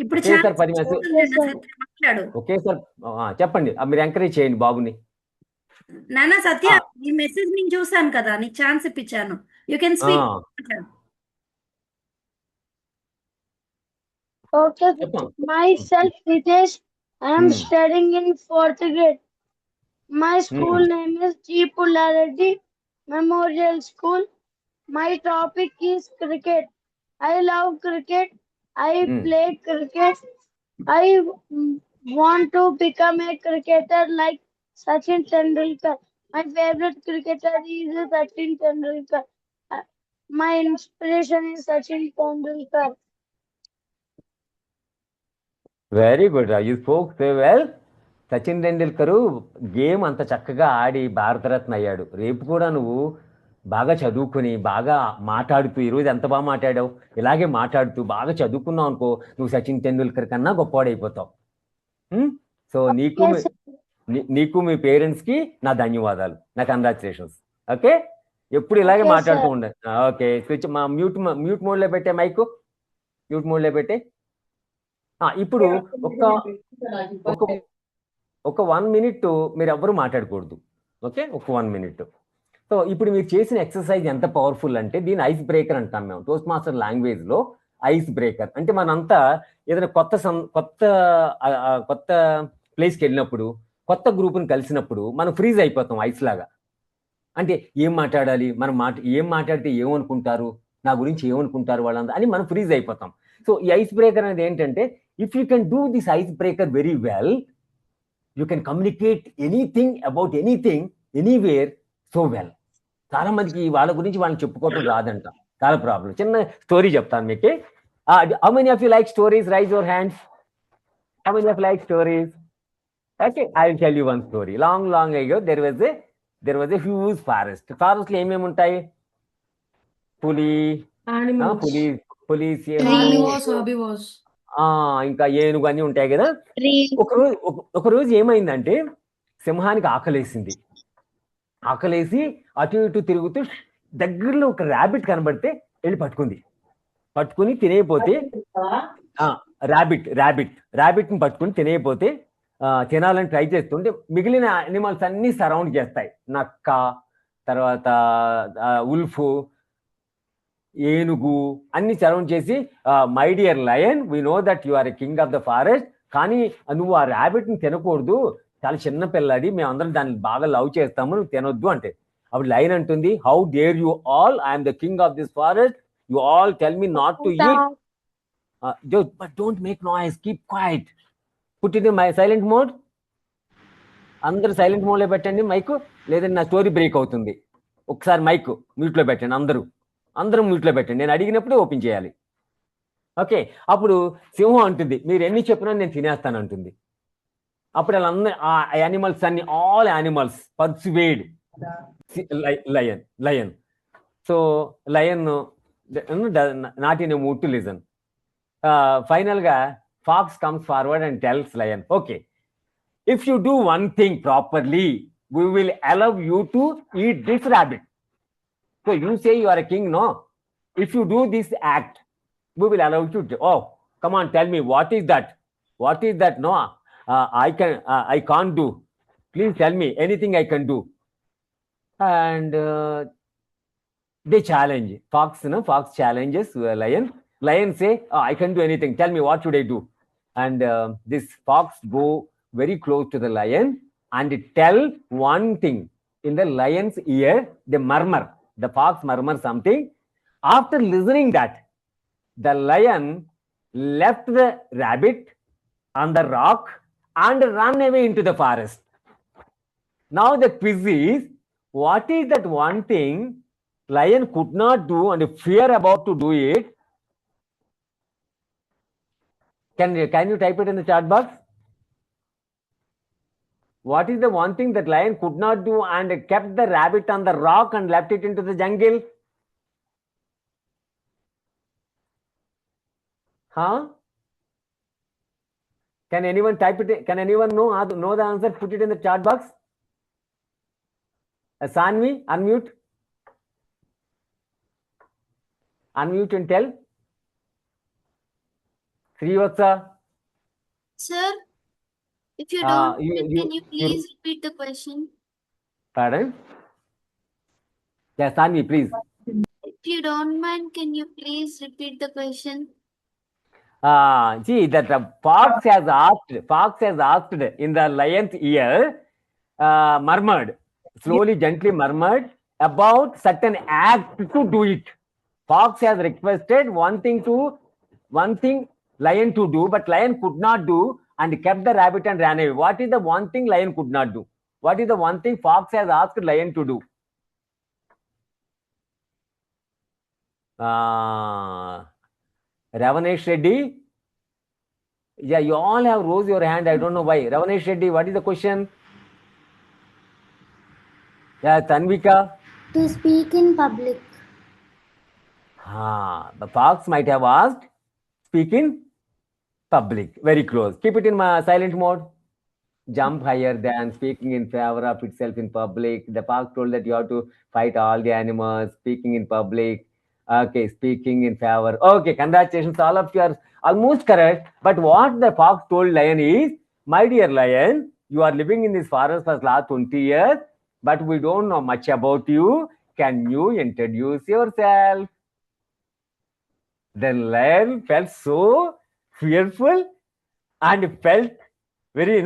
ఇప్పుడు ఒకేసారి 10 మెసేజ్ మాట్లాడు. ఒకేసారి చెప్పండి, మీరు ఎంకరేజ్ చేయండి బాబుని. నానా సత్య, ఈ మెసేజ్ నేను చూసాను కదా, నీకు ఛాన్స్ ఇప్పించాను. You can speak. Okay, myself Ritesh. I am studying in 4th grade. My school name is G. Pullareddy Memorial School. My topic is cricket. I love cricket. I play cricket. I want to become a cricketer like Sachin Tendulkar. My favorite cricketer is Sachin Tendulkar. My inspiration is Sachin Tendulkar. Very good, you spoke so well. Sachin Tendulkar game అంత చక్కగా ఆడి భారతరత్న అయ్యాడు. రేపు కూడా నువ్వు బాగా చదువుకుని బాగా మాట్లాడుతూ, ఈరోజు ఎంత బాగా మాట్లాడావు, ఇలాగే మాట్లాడుతూ బాగా చదువుకున్నావు అనుకో, నువ్వు సచిన్ టెండూల్కర్ కన్నా గొప్పవాడైపోతావు. సో నీకు Okay, sir. నీకు మీ పేరెంట్స్ కి నా ధన్యవాదాలు, నా కంగ్రాచులేషన్స్. ఓకే, ఎప్పుడు ఇలాగే Okay, మాట్లాడుతూ sir. ఉండండి. ఓకే, స్విచ్ మా మ్యూట్ మోడ్ లో పెట్టే, మైక్ మ్యూట్ మోడ్ లో పెట్టే. ఇప్పుడు ఒక 1 minute మీరు ఎవ్వరు మాట్లాడకూడదు. ఓకే, ఒక 1 minute. సో ఇప్పుడు మీరు చేసిన ఎక్సర్సైజ్ ఎంత పవర్ఫుల్ అంటే దీన్ని ఐస్ బ్రేకర్ అంటాం మేము టోస్ట్ మాస్టర్ లాంగ్వేజ్ లో. ఐస్ బ్రేకర్ అంటే మనంతా ఏదైనా కొత్త ప్లేస్కి వెళ్ళినప్పుడు, కొత్త గ్రూప్ని కలిసినప్పుడు మనం ఫ్రీజ్ అయిపోతాం ఐస్ లాగా. అంటే ఏం మాట్లాడాలి, ఏం మాట్లాడితే ఏమనుకుంటారు, నా గురించి ఏమనుకుంటారు వాళ్ళంతా అని మనం ఫ్రీజ్ అయిపోతాం. సో ఈ ఐస్ బ్రేకర్ అనేది ఏంటంటే, if you can do this ice breaker very well, you can communicate anything about anything anywhere so well. చాలా మందికి వాళ్ళ గురించి వాళ్ళని చెప్పుకోవటం రాదంట, చాలా ప్రాబ్లం. చిన్న స్టోరీ చెప్తాను మీకు. How many of you like stories? Rise your hands. How many of like stories? Okay, I will tell you one story. Long ago, there was a huge forest. Forest లో ఏమేమి ఉంటాయి? పులి, Animals. పులి, Carnivores, herbivores. ఇంకా ఏనుగు అన్ని ఉంటాయి కదా. ఒక రోజు ఏమైందంటే సింహానికి ఆకలేసింది. ఆకలేసి అటు ఇటు తిరుగుతూ దగ్గరలో ఒక ర్యాబిట్ కనబడితే వెళ్ళి పట్టుకుని తినేయపోతే, ర్యాబిట్ని పట్టుకుని తినేయపోతే, తినాలని ట్రై చేస్తుంటే మిగిలిన యానిమల్స్ అన్ని సరౌండ్ చేస్తాయి. నక్క, తర్వాత ఉల్ఫ్, ఏనుగు అన్ని సరౌండ్ చేసి, my dear lion, we know that you are a king of the forest, కానీ నువ్వు ఆ ర్యాబిట్ని తినకూడదు, చాలా చిన్న పిల్లది, మేమందరం దాన్ని బాగా లవ్ చేస్తాము, నువ్వు తినొద్దు అంటే. అప్పుడు లయన్ అంటుంది, how dare you all, I'm the king of this forest, you all tell me not to eat, but don't make noise, keep quiet, put it in my silent mode. అందరూ silent మోడ్లో పెట్టండి mic, లేదంటే నా story break అవుతుంది. ఒకసారి mic మ్యూట్లో పెట్టండి, అందరూ మ్యూట్లో పెట్టండి, నేను అడిగినప్పుడే ఓపెన్ చేయాలి. ఓకే, అప్పుడు సింహం అంటుంది, మీరు ఎన్ని చెప్పినా నేను తినేస్తాను అంటుంది. అప్పుడు వాళ్ళందరూ ఆ యానిమల్స్ అన్ని, all animals persuade lion. So lion not in a mood to listen. ఫైనల్గా Fox comes forward and tells lion, okay, if you do one thing properly, we will allow you to eat this rabbit. So you say you are a king, no? If you do this act, we will allow you to. Oh, come on, tell me, what is that? What is that? No, I can't do. Please tell me anything I can do. And they challenge. Fox challenges lion. Lion say, oh, I can do anything. Tell me, what should I do? And this fox go very close to the lion and tell one thing in the lion's ear. They murmur. The fox murmurs something. After listening that, the lion left the rabbit on the rock and ran away into the forest. Now the quiz is, what is that one thing lion could not do and fear about to do it? Can you type it in the chat box? What is the one thing that lion could not do and kept the rabbit on the rock and left it into the jungle? Can anyone type it? Can anyone know the answer? Put it in the chat box. Sanvi, unmute. Unmute and tell. Srivatsa. Sir, if you don't mind, can you please repeat the question? Pardon? Yeah, Sanvi, please. If you don't mind, can you please repeat the question? See, that fox has asked in the lion's ear, murmured, slowly, gently murmured about certain act to do it. Fox has requested one thing lion to do, but lion could not do and kept the rabbit and ran away. What is the one thing lion could not do? What is the one thing fox has asked lion to do? Ravanesh Reddy. Yeah, you all have raised your hand. I don't know why. Ravanesh Reddy, what is the question? Yeah, Tanvika. To speak in public. The fox might have asked, speak in public. Very close. Keep it in my silent mode. jump higher than, speaking in favor of itself in public. The park told that you have to fight all the animals, speaking in public. Okay, speaking in favor. Okay, congratulations, all of you are almost correct. But what the fox told lion is, my dear lion, you are living in this forest for the last 20 years, but we don't know much about you. Can you introduce yourself? The lion felt so fearful and felt very,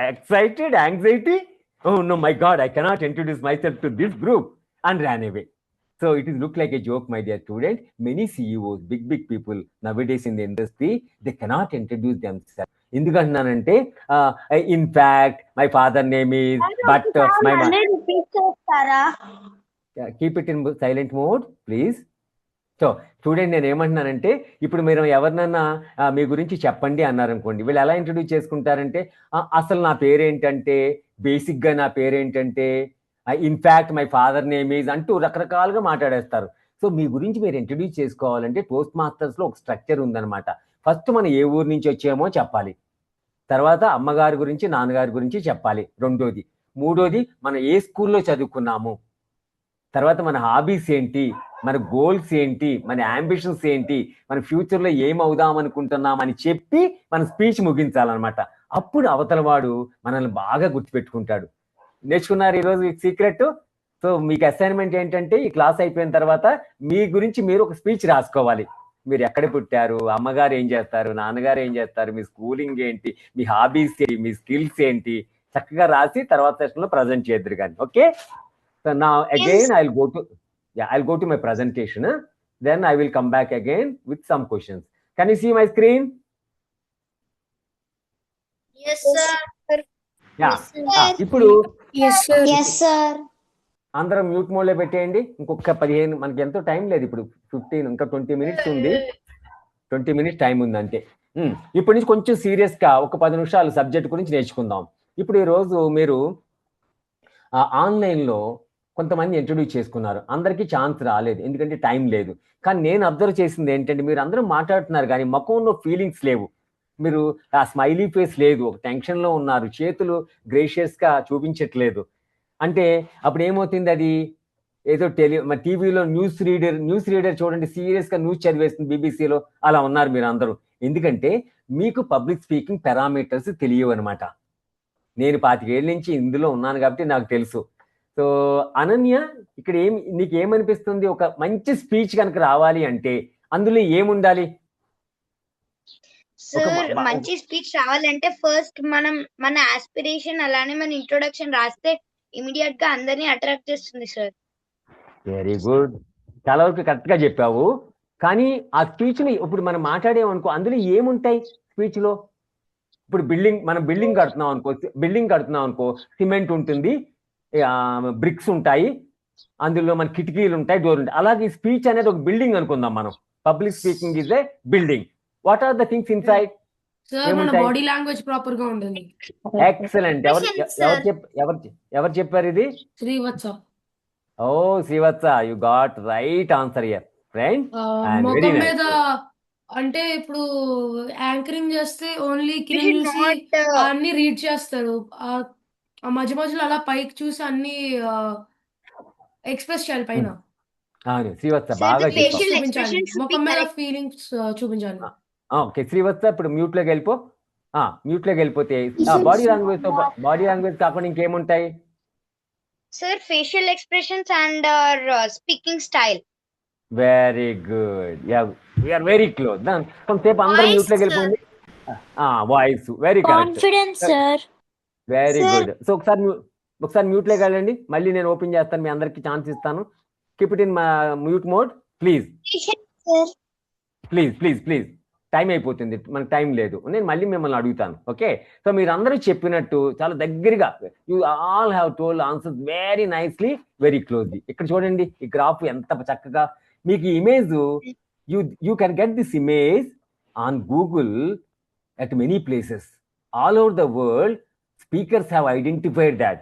excited, anxiety. Oh no, my God, I cannot introduce myself to this group, and ran away. So it is look like a joke, my dear student. Many CEOs, big people nowadays in the industry, they cannot introduce themselves. ఎందుకంటున్నానంటే in fact my father name is, but my keep it in silent mode, please. So student నేను ఏమంటున్నానంటే, ఇప్పుడు మీరు ఎవరినన్నా మీ గురించి చెప్పండి అన్నారనుకోండి, వీళ్ళు ఎలా ఇంట్రడ్యూస్ చేసుకుంటారంటే, అసలు నా పేరేంటంటే, బేసిక్గా నా పేరేంటంటే, in fact my father name is అంటూ రకరకాలుగా మాట్లాడేస్తారు. సో మీ గురించి మీరు ఇంట్రడ్యూస్ చేసుకోవాలంటే టోస్ట్ మాస్టర్స్లో ఒక స్ట్రక్చర్ ఉందన్నమాట. ఫస్ట్ మనం ఏ ఊరు నుంచి వచ్చామో చెప్పాలి, తర్వాత అమ్మగారి గురించి నాన్నగారి గురించి చెప్పాలి, రెండోది. మూడోది మనం ఏ స్కూల్లో చదువుకున్నాము, తర్వాత మన హాబీస్ ఏంటి, మన గోల్స్ ఏంటి, మన అంబిషన్స్ ఏంటి, మన ఫ్యూచర్లో ఏమవుదాం అనుకుంటున్నాం అని చెప్పి మన స్పీచ్ ముగించాలన్నమాట. అప్పుడు అవతల వాడు మనల్ని బాగా గుర్తుపెట్టుకుంటాడు. నేర్చుకున్నారు ఈరోజు సీక్రెట్. సో మీకు అసైన్మెంట్ ఏంటంటే, ఈ క్లాస్ అయిపోయిన తర్వాత మీ గురించి మీరు ఒక స్పీచ్ రాసుకోవాలి. మీరు ఎక్కడ పుట్టారు, అమ్మగారు ఏం చేస్తారు, నాన్నగారు ఏం చేస్తారు, మీ స్కూలింగ్ ఏంటి, మీ హాబీస్ ఏంటి, మీ స్కిల్స్ ఏంటి, చక్కగా రాసి తర్వాత సెషన్లో ప్రజెంట్ చేద్దరు కానీ. Okay, so now again I'll go to my presentation, then I will come back again with some questions. Can you see my screen? Yes, sir. Yeah. ఇప్పుడు Yes, sir. Yes, sir. అందరం mute mode లో పెట్టేయండి. ఇంకొక 15, మనకి ఎంతో time లేదు ఇప్పుడు, 15 ఇంకా 20 మినిట్స్ ఉంది, 20 మినిట్స్ టైం ఉంది అంతే. ఇప్పటి నుంచి కొంచెం సీరియస్ గా ఒక 10 నిమిషాలు సబ్జెక్ట్ గురించి నేర్చుకుందాం. ఇప్పుడు ఈ రోజు మీరు ఆన్లైన్లో కొంతమంది ఇంట్రడ్యూస్ చేసుకున్నారు, అందరికీ ఛాన్స్ రాలేదు ఎందుకంటే టైం లేదు. కానీ నేను అబ్జర్వ్ చేసింది ఏంటంటే, మీరు అందరూ మాట్లాడుతున్నారు కానీ ముఖంలో ఫీలింగ్స్ లేవు, మీరు ఆ స్మైలీ ఫేస్ లేదు, ఒక టెన్షన్లో ఉన్నారు, చేతులు గ్రేషియస్గా చూపించట్లేదు. అంటే అప్పుడు ఏమవుతుంది, అది ఏదో టీవీలో న్యూస్ రీడర్ చూడండి సీరియస్గా న్యూస్ చదివేస్తుంది బీబీసీలో, అలా ఉన్నారు మీరు అందరూ. ఎందుకంటే మీకు పబ్లిక్ స్పీకింగ్ పారామీటర్స్ తెలియవు అనమాట. నేను 25 ఏళ్ళ నుంచి ఇందులో ఉన్నాను కాబట్టి నాకు తెలుసు. సో అనన్య, ఇక్కడ నీకు ఏమనిపిస్తుంది, ఒక మంచి స్పీచ్ కనుక రావాలి అంటే అందులో ఏముండాలి? సార్, మంచి స్పీచ్ రావాలంటే ఫస్ట్ మనం మన ఆస్పిరేషన్ అలానే మన ఇంట్రొడక్షన్ రాస్తే ఇమీడియట్ గా అందరినీ అట్రాక్ట్ చేస్తుంది సార్. వెరీ గుడ్, చాలా వరకు కరెక్ట్ గా చెప్పావు. కానీ ఆ స్పీచ్ ని ఇప్పుడు మనం మాట్లాడేమనుకో, అందులో ఏముంటాయి స్పీచ్ లో? ఇప్పుడు మనం బిల్డింగ్ కడుతున్నాం అనుకో, సిమెంట్ ఉంటుంది, బ్రిక్స్ ఉంటాయి, అందులో మన కిటికీలు ఉంటాయి, డోర్ ఉంటాయి. అలాగే స్పీచ్ అనేది ఒక బిల్డింగ్ అనుకుందాం మనం. Public speaking is a building. What are the things inside? Body language proper గా ఉండాలి. ఎక్సలెంట్. ఎవరు చెప్పారు ఇది? శ్రీవత్స. ఓ Srivatsa, you got right answer here friend. ముఖం మీద అంటే ఇప్పుడు యాంకరింగ్ చేస్తే ఓన్లీ కింద చూసి అన్ని రీడ్ చేస్తారు, మధ్య మధ్యలో అలా పైకి చూసి అన్ని ఎక్స్ప్రెస్ చేయాలి పైన. శ్రీవత్స బాగా చూపించాలి, ముఖం మీద ఫీలింగ్స్ చూపించాలి. ఓకే శ్రీవత్స, ఇప్పుడు మ్యూట్ లోకి వెళ్ళిపోతే బాడీ లాంగ్వేజ్ కాకుండా ఇంకేముంటాయి sir? Facial expressions and speaking style. Very good, we are very close. కొంతసేపు అందరూ మ్యూట్ లోకి వెళ్ళిపోయింది. Voice very correct. Confidence sir. Very good. So ఒకసారి మ్యూట్ లోకి వెళ్ళండి, మళ్ళీ నేను ఓపెన్ చేస్తాను, మీ అందరికి ఛాన్స్ ఇస్తాను. Keep it in mute mode please. Please time అయిపోతుంది, మనకు టైం లేదు, నేను మళ్ళీ మిమ్మల్ని అడుగుతాను. ఓకే, సో మీరు అందరూ చెప్పినట్టు చాలా దగ్గరగా, you all have told answers very nicely, very closely. ఇక్కడ చూడండి ఈ గ్రాఫ్ ఎంత చక్కగా మీకు image, you can get this image on Google at many places all over the world. Speakers have identified that.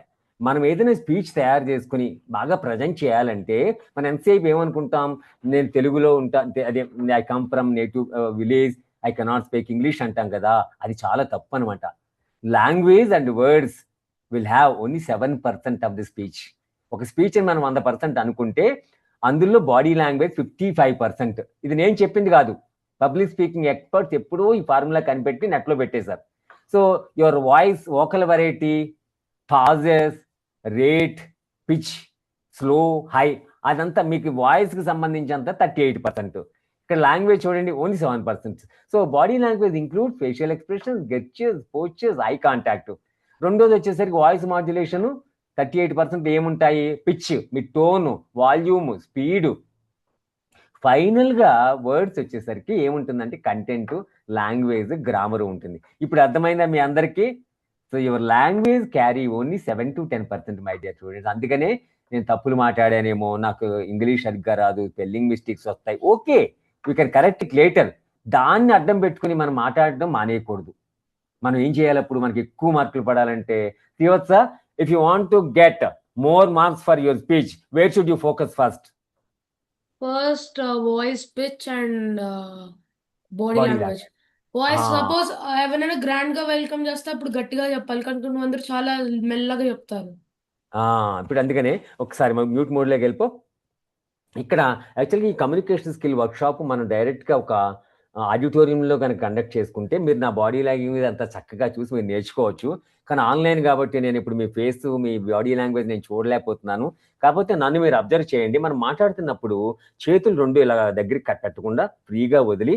మనం ఏదైనా స్పీచ్ తయారు చేసుకుని బాగా ప్రజెంట్ చేయాలంటే మనం ఎంతసేపు ఏమనుకుంటాం, నేను తెలుగులో ఉంటా, అదే I come from native village, I cannot speak English అంటాం కదా, అది చాలా తప్పు అనమాట. Language and words will have only 7% of the speech. ఒక స్పీచ్ మనం 100% అనుకుంటే అందులో బాడీ లాంగ్వేజ్ 55%. ఇది నేను చెప్పింది కాదు, పబ్లిక్ స్పీకింగ్ ఎక్స్పర్ట్స్ ఎప్పుడూ ఈ ఫార్ములా కనిపెట్టి నెట్లో పెట్టేశారు. So your voice, vocal variety, pauses, rate, pitch, slow, high, అదంతా మీకు వాయిస్కి సంబంధించినంత 38%. ఇక్కడ లాంగ్వేజ్ చూడండి only 7%. So body language include facial expressions, gestures, postures, eye contact. రెండోది వచ్చేసరికి వాయిస్ మాడ్యులేషన్ 38% ఏముంటాయి? పిచ్, మీ టోను, వాల్యూమ్, స్పీడు. ఫైనల్గా వర్డ్స్ వచ్చేసరికి ఏముంటుందంటే కంటెంట్, లాంగ్వేజ్, గ్రామర్ ఉంటుంది. ఇప్పుడు అర్థమైందా మీ అందరికీ? So your language carry only 7 to 10% my dear students. అందుకనే నేను తప్పులు మాట్లాడానేమో, నాకు ఇంగ్లీష్ సరిగ్గా రాదు, స్పెల్లింగ్ మిస్టేక్స్ వస్తాయి, okay, we can correct it later. దాన్ని అడ్డం పెట్టుకుని మనం మాట్లాడడం మానేయకూడదు. మనం ఏం చేయాలి అప్పుడు? మనకి ఎక్కువ మార్కులు పడాలంటే Srivatsa, if you want to get more marks for your speech, wear should you focus first? First voice, pitch and body Body language. Voice suppose ఎవరైనా గ్రాండ్ గా వెల్కమ్ చేస్తే అప్పుడు గట్టిగా చెప్పాలి, కానీ కొంతమంది చాలా మెల్లగా చెప్తారు. ఇప్పుడు అందుకనే ఒకసారి మనం మ్యూట్ మోడ్లోకి వెళ్ళిపో. ఇక్కడ యాక్చువల్గా ఈ కమ్యూనికేషన్ స్కిల్ వర్క్షాప్ మనం డైరెక్ట్గా ఒక ఆడిటోరియంలో కనుక కండక్ట్ చేసుకుంటే మీరు నా బాడీ లాంగ్వేజ్ అంతా చక్కగా చూసి మీరు నేర్చుకోవచ్చు. కానీ ఆన్లైన్ కాబట్టి నేను ఇప్పుడు మీ ఫేస్, మీ బాడీ లాంగ్వేజ్ నేను చూడలేకపోతున్నాను. కాకపోతే నన్ను మీరు అబ్జర్వ్ చేయండి. మనం మాట్లాడుతున్నప్పుడు చేతులు రెండు ఇలా దగ్గరికి పెట్టకుండా ఫ్రీగా వదిలి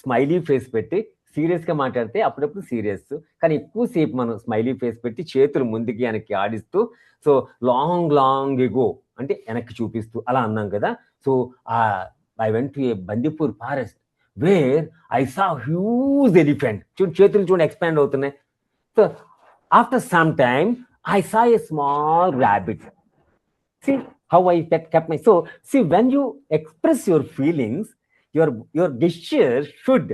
స్మైలీ ఫేస్ పెట్టి సీరియస్గా మాట్లాడితే అప్పుడప్పుడు సీరియస్, కానీ ఎక్కువసేపు మనం స్మైలీ ఫేస్ పెట్టి చేతులు ముందుకి వెనక్కి ఆడిస్తూ, సో లాంగ్ లాంగ్ ఎగో అంటే వెనక్కి చూపిస్తూ అలా అన్నాం కదా. So I went to A Bandipur forest where I saw huge elephant. చేతులు చూడండి ఎక్స్పాండ్ అవుతున్నాయి. So after some time I saw a small rabbit. See how I kept my... So see, when you express your feelings, your gesture should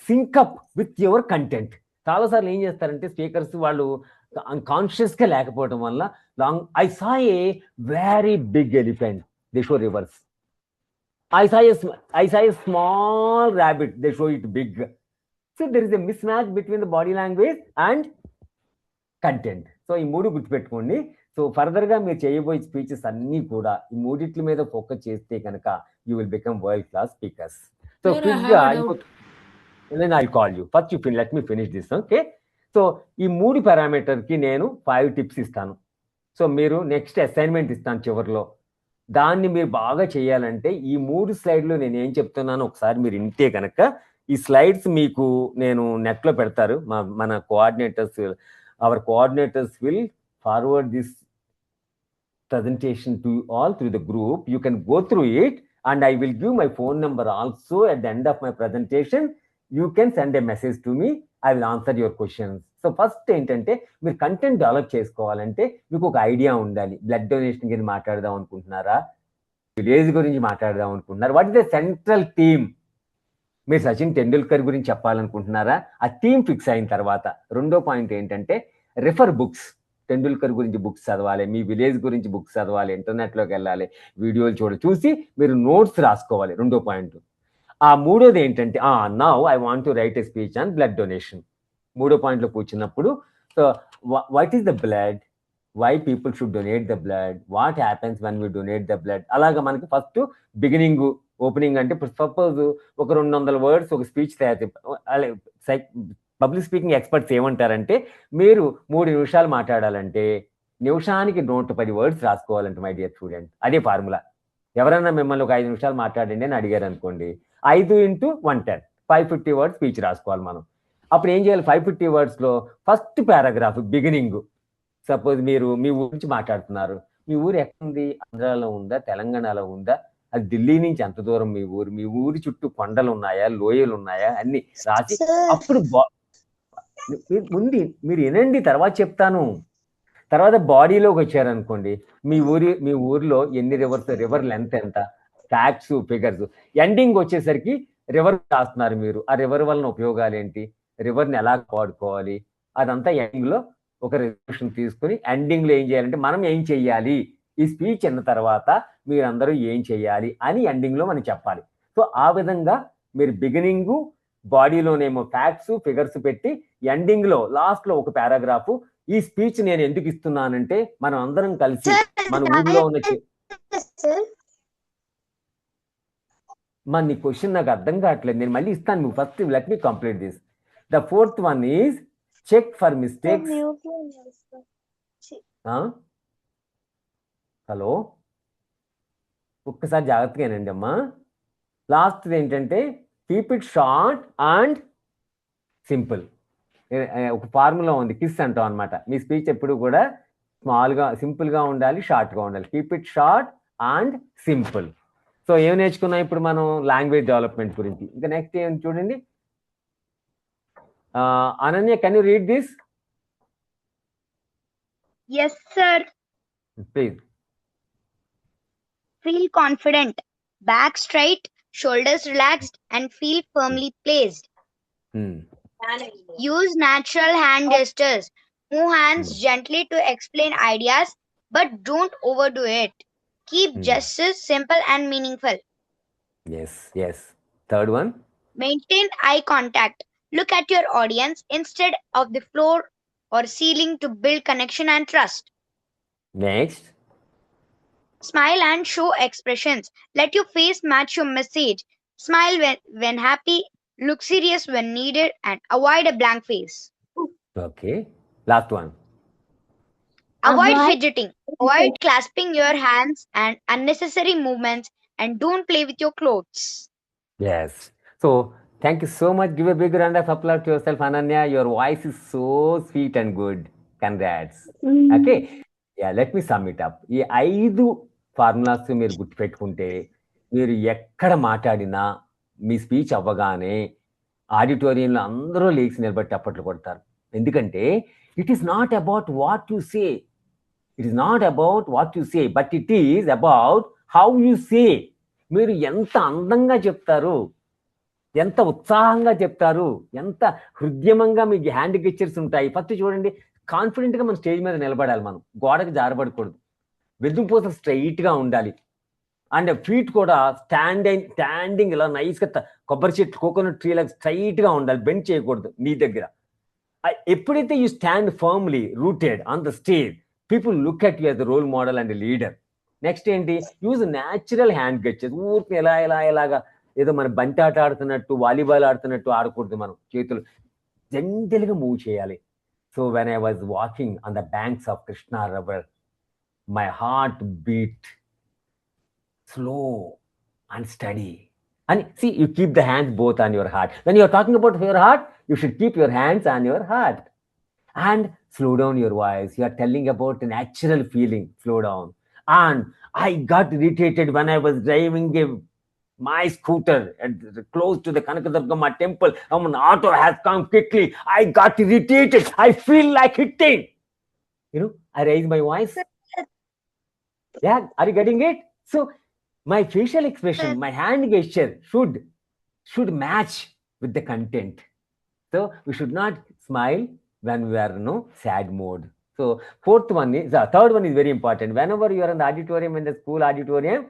sync up with your content. చాలాసార్లు ఏం చేస్తారంటే speakers వాళ్ళు కాన్షియస్గా లేకపోవడం వల్ల I saw a very big elephant, they show reverse. I saw a small rabbit, they show it big. So there is a mismatch between the body language and content. So ఈ మూడు గుర్తుపెట్టుకోండి. So ఫర్దర్గా మీరు చేయబోయే speeches అన్నీ కూడా ఈ మూడిట్ల మీద ఫోకస్ చేస్తే కనుక you will become world class speakers. So క్విక్గా then I'll call you. First you let me finish this, okay? So ఈ 3 పారామీటర్కి నేను 5 టిప్స్ ఇస్తాను. సో మీరు నెక్స్ట్ అసైన్మెంట్ ఇస్తాను చివరిలో. దాన్ని మీరు బాగా చేయాలంటే ఈ 3 స్లైడ్లు నేను ఏం చెప్తున్నానో ఒకసారి మీరు వింటే కనుక ఈ స్లైడ్స్ మీకు నేను నెట్లో పెడతారు. మన coordinators, our coordinators will forward this presentation to you all through the group. You can go through it and I will give my phone number also at the end of my presentation. You can send a message to me. I will answer your questions. So first ఏంటంటే మీరు content develop చేసుకోవాలంటే మీకు ఒక idea ఉండాలి. Blood donation గురించి మాట్లాడదాం అనుకుంటున్నారా, village గురించి మాట్లాడదాం అనుకుంటున్నారా, what is the central theme? మీరు సచిన్ టెండూల్కర్ గురించి చెప్పాలనుకుంటున్నారా? ఆ థీమ్ ఫిక్స్ అయిన తర్వాత రెండో పాయింట్ ఏంటంటే రిఫర్ బుక్స్. టెండూల్కర్ గురించి బుక్స్ చదవాలి, మీ విలేజ్ గురించి బుక్స్ చదవాలి, ఇంటర్నెట్లోకి వెళ్ళాలి, వీడియోలు చూసి మీరు నోట్స్ రాసుకోవాలి. రెండో పాయింట్. ఆ మూడోది ఏంటంటే now I want to write a speech on blood donation. మూడో పాయింట్లో కూర్చున్నప్పుడు so what is the blood, why people should donate the blood, what happens when we donate the blood. అలాగా మనకి ఫస్ట్ బిగినింగ్, ఓపెనింగ్ అంటే suppose ఒక 200 words ఒక speech తయారు. Public speaking experts ఏమంటారంటే మీరు 3 నిమిషాలు మాట్లాడాలంటే నిమిషానికి 110 వర్డ్స్ రాసుకోవాలంటే మై డియర్ స్టూడెంట్. అదే ఫార్ములా. ఎవరైనా మిమ్మల్ని ఒక 5 నిమిషాలు మాట్లాడండి అని అడిగారు అనుకోండి, 5 × 110 550 వర్డ్స్ స్పీచ్ రాసుకోవాలి మనం. అప్పుడు ఏం చేయాలి? 550 వర్డ్స్లో ఫస్ట్ పారాగ్రాఫ్ బిగినింగ్. సపోజ్ మీరు మీ ఊరి నుంచి మాట్లాడుతున్నారు. మీ ఊరు ఎక్కడుంది? ఆంధ్రాలో ఉందా, తెలంగాణలో ఉందా, అది ఢిల్లీ నుంచి ఎంత దూరం మీ ఊరు, మీ ఊరి చుట్టూ కొండలు ఉన్నాయా, లోయలు ఉన్నాయా, అన్ని రాసి అప్పుడు ముందు మీరు వినండి, తర్వాత చెప్తాను. తర్వాత బాడీలోకి వచ్చారనుకోండి, మీ ఊరిలో ఎన్ని రివర్స్, రివర్ లెంత్ ఎంత, ఫ్యాక్ట్స్, ఫిగర్స్. ఎండింగ్ వచ్చేసరికి రివర్ రాస్తున్నారు మీరు, ఆ రివర్ వలన ఉపయోగాలు ఏంటి, రివర్ని ఎలా వాడుకోవాలి, అదంతా ఎండింగ్లో ఒక రిజల్యూషన్ తీసుకుని ఎండింగ్లో ఏం చేయాలంటే మనం ఏం చెయ్యాలి, ఈ స్పీచ్ అన్న తర్వాత మీరందరూ ఏం చెయ్యాలి అని ఎండింగ్లో మనం చెప్పాలి. సో ఆ విధంగా మీరు బిగినింగు, బాడీలోనేమో ఫ్యాక్ట్స్ ఫిగర్స్ పెట్టి ఎండింగ్ లో లాస్ట్ లో ఒక పారాగ్రాఫ్. ఈ స్పీచ్ నేను ఎందుకు ఇస్తున్నానంటే మనం అందరం కలిసి మన ఊర్లో ఉన్న నీ క్వశ్చన్ నాకు అర్థం కావట్లేదు, నేను మళ్ళీ ఇస్తాను. నువ్వు first let me complete this. The fourth one is check for mistakes. Hello, ఒక్కసారి జాగ్రత్తగానండి అమ్మా. లాస్ట్ ఏంటంటే keep it short and simple. ఒక ఫార్ములా ఉంది, కిస్ అంటాం అనమాట. మీ స్పీచ్ ఎప్పుడు కూడా స్మాల్గా సింపుల్గా ఉండాలి, షార్ట్గా ఉండాలి. Keep it short and simple. So ఏం నేర్చుకున్నాం ఇప్పుడు మనం? లాంగ్వేజ్ డెవలప్మెంట్ గురించి. ఇంకా నెక్స్ట్ ఏం చూడండి. Ananya, can you read this? Yes, sir. Please. Feel confident, back straight, shoulders relaxed, and feel firmly placed. Use natural hand gestures. Move hands gently to explain ideas, but don't overdo it. Keep gestures simple and meaningful. Yes. Third one. Maintain eye contact. Look at your audience instead of the floor or ceiling to build connection and trust. Next. Smile and show expressions. Let your face match your message. Smile when happy, look serious when needed, and avoid a blank face. Okay. Last one. Avoid fidgeting. Avoid clasping your hands and unnecessary movements, and don't play with your clothes. Yes. So, thank you so much. Give a big round of applause to yourself, Ananya. Your voice is so sweet and good. Congrats. Okay. Yeah, let me sum it up. ఈ 5 formulas మీరు గుర్తుపెట్టుకుంటే మీరు ఎక్కడ మాట్లాడినా మీ speech అవ్వగానే ఆడిటోరియంలో అందరూ లేచి నిలబట్టి అప్పట్లు కొడతారు. ఎందుకంటే it is not about what you say, but it is about how you say. మీరు ఎంత అందంగా చెప్తారు, ఎంత ఉత్సాహంగా చెప్తారు, ఎంత హృదయమంగా మీకు హ్యాండ్ గెస్చర్స్ ఉంటాయి. ఫస్ట్ చూడండి, కాన్ఫిడెంట్గా మనం స్టేజ్ మీద నిలబడాలి, మనం గోడకి జారబడకూడదు, వెన్నుపూస స్ట్రైట్గా ఉండాలి. అండ్ ఫీట్ కూడా స్టాండింగ్ ఇలా నైస్గా కొబ్బరి చెట్టు కోకోనట్ ట్రీ లాగా స్ట్రైట్గా ఉండాలి, బెండ్ చేయకూడదు నీ దగ్గర. ఎప్పుడైతే you stand firmly rooted on the stage, people look at you as the role model and leader. Next ఏంటి? Use natural hand gestures. ఊరికి ఎలాగా ఏదో మన బంతి ఆట ఆడుతున్నట్టు, వాలీబాల్ ఆడుతున్నట్టు ఆడకూడదు. మనం చేతులు జెంటల్గా మూవ్ చేయాలి. So when I was walking on the banks of Krishna river, my heart beat slow and steady. And see, you keep the hands both on your heart. When you are talking about your heart, you should keep your hands on your heart. And slow down your voice. You are telling about a natural feeling. Slow down. And I got irritated when I was driving my scooter close to the Kanakadurgamma temple. An auto has come quickly. I got irritated. I feel like hitting. I raise my voice. Yeah, are you getting it? So my facial expression, my hand gesture should match with the content. So we should not smile when we are in sad mode. So third one is very important. Whenever you are in the auditorium, in the school auditorium,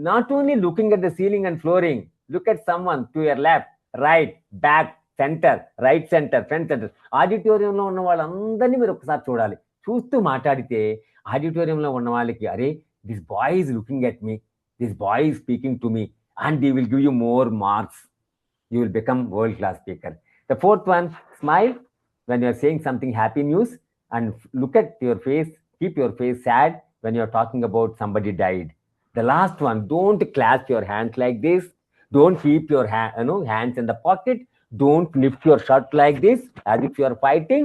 not only looking at the ceiling and flooring, look at someone to your left, right, back, center, right center, front center. ఆడిటోరియంలో ఉన్న వాళ్ళందరినీ మీరు ఒకసారి చూడాలి. చూస్తూ మాట్లాడితే ఆడిటోరియంలో ఉన్న వాళ్ళకి, అరే, this boy is looking at me, this boy is speaking to me, and they will give you more marks. You will become world-class speaker. The fourth one, smile when you are saying something happy news, and look at your face, keep your face sad when you are talking about somebody died. The last one, don't clasp your hands like this. Don't keep your hands in the pocket. Don't lift your shirt like this as if you are fighting.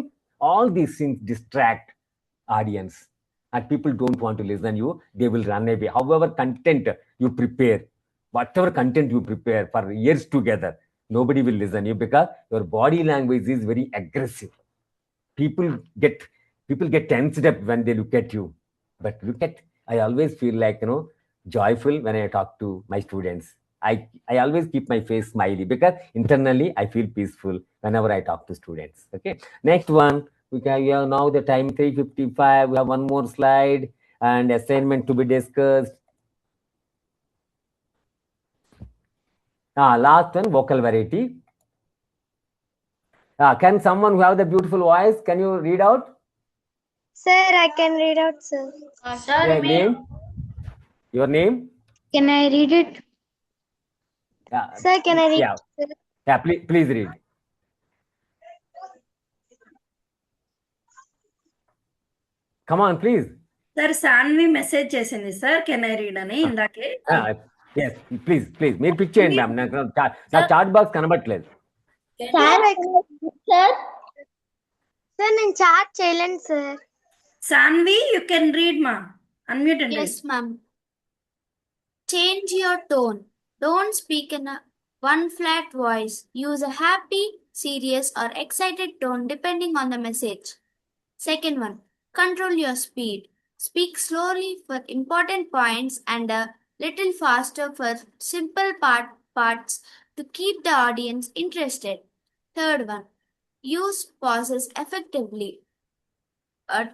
All these things distract audience. And people don't want to listen you, they will run away. However content you prepare, whatever content you prepare for years together, nobody will listen you because your body language is very aggressive. People get tensed up when they look at you. But I always feel like, joyful when I talk to my students. I always keep my face smiley because internally I feel peaceful whenever I talk to students. Okay. Next one. We have now the time 3:55. We have one more slide and assignment to be discussed. Last one, vocal variety. Can someone who have the beautiful voice, can you read out? Sir, I can read out, sir. Your name? Your name? Can I read it? Yeah. Sir, can I read? Yeah. Yeah, please read. Come on, please. Sir Saanvi message చేసింది sir, can I read అని ఇందాకే. Yes, please. మీరు pick చేయండి ma'am. నా chat box కనబట్లేదు. Sir నేను chat చేయలేను sir. Saanvi, you can read మా. అన్మ్యూట్ అండి. Yes, ma'am. Change your tone. Don't speak in one flat voice. Use a happy, serious, or excited tone depending on the message. Second one, control your speed. Speak slowly for important points and a little faster for simple parts to keep the audience interested. Third one, use pauses effectively.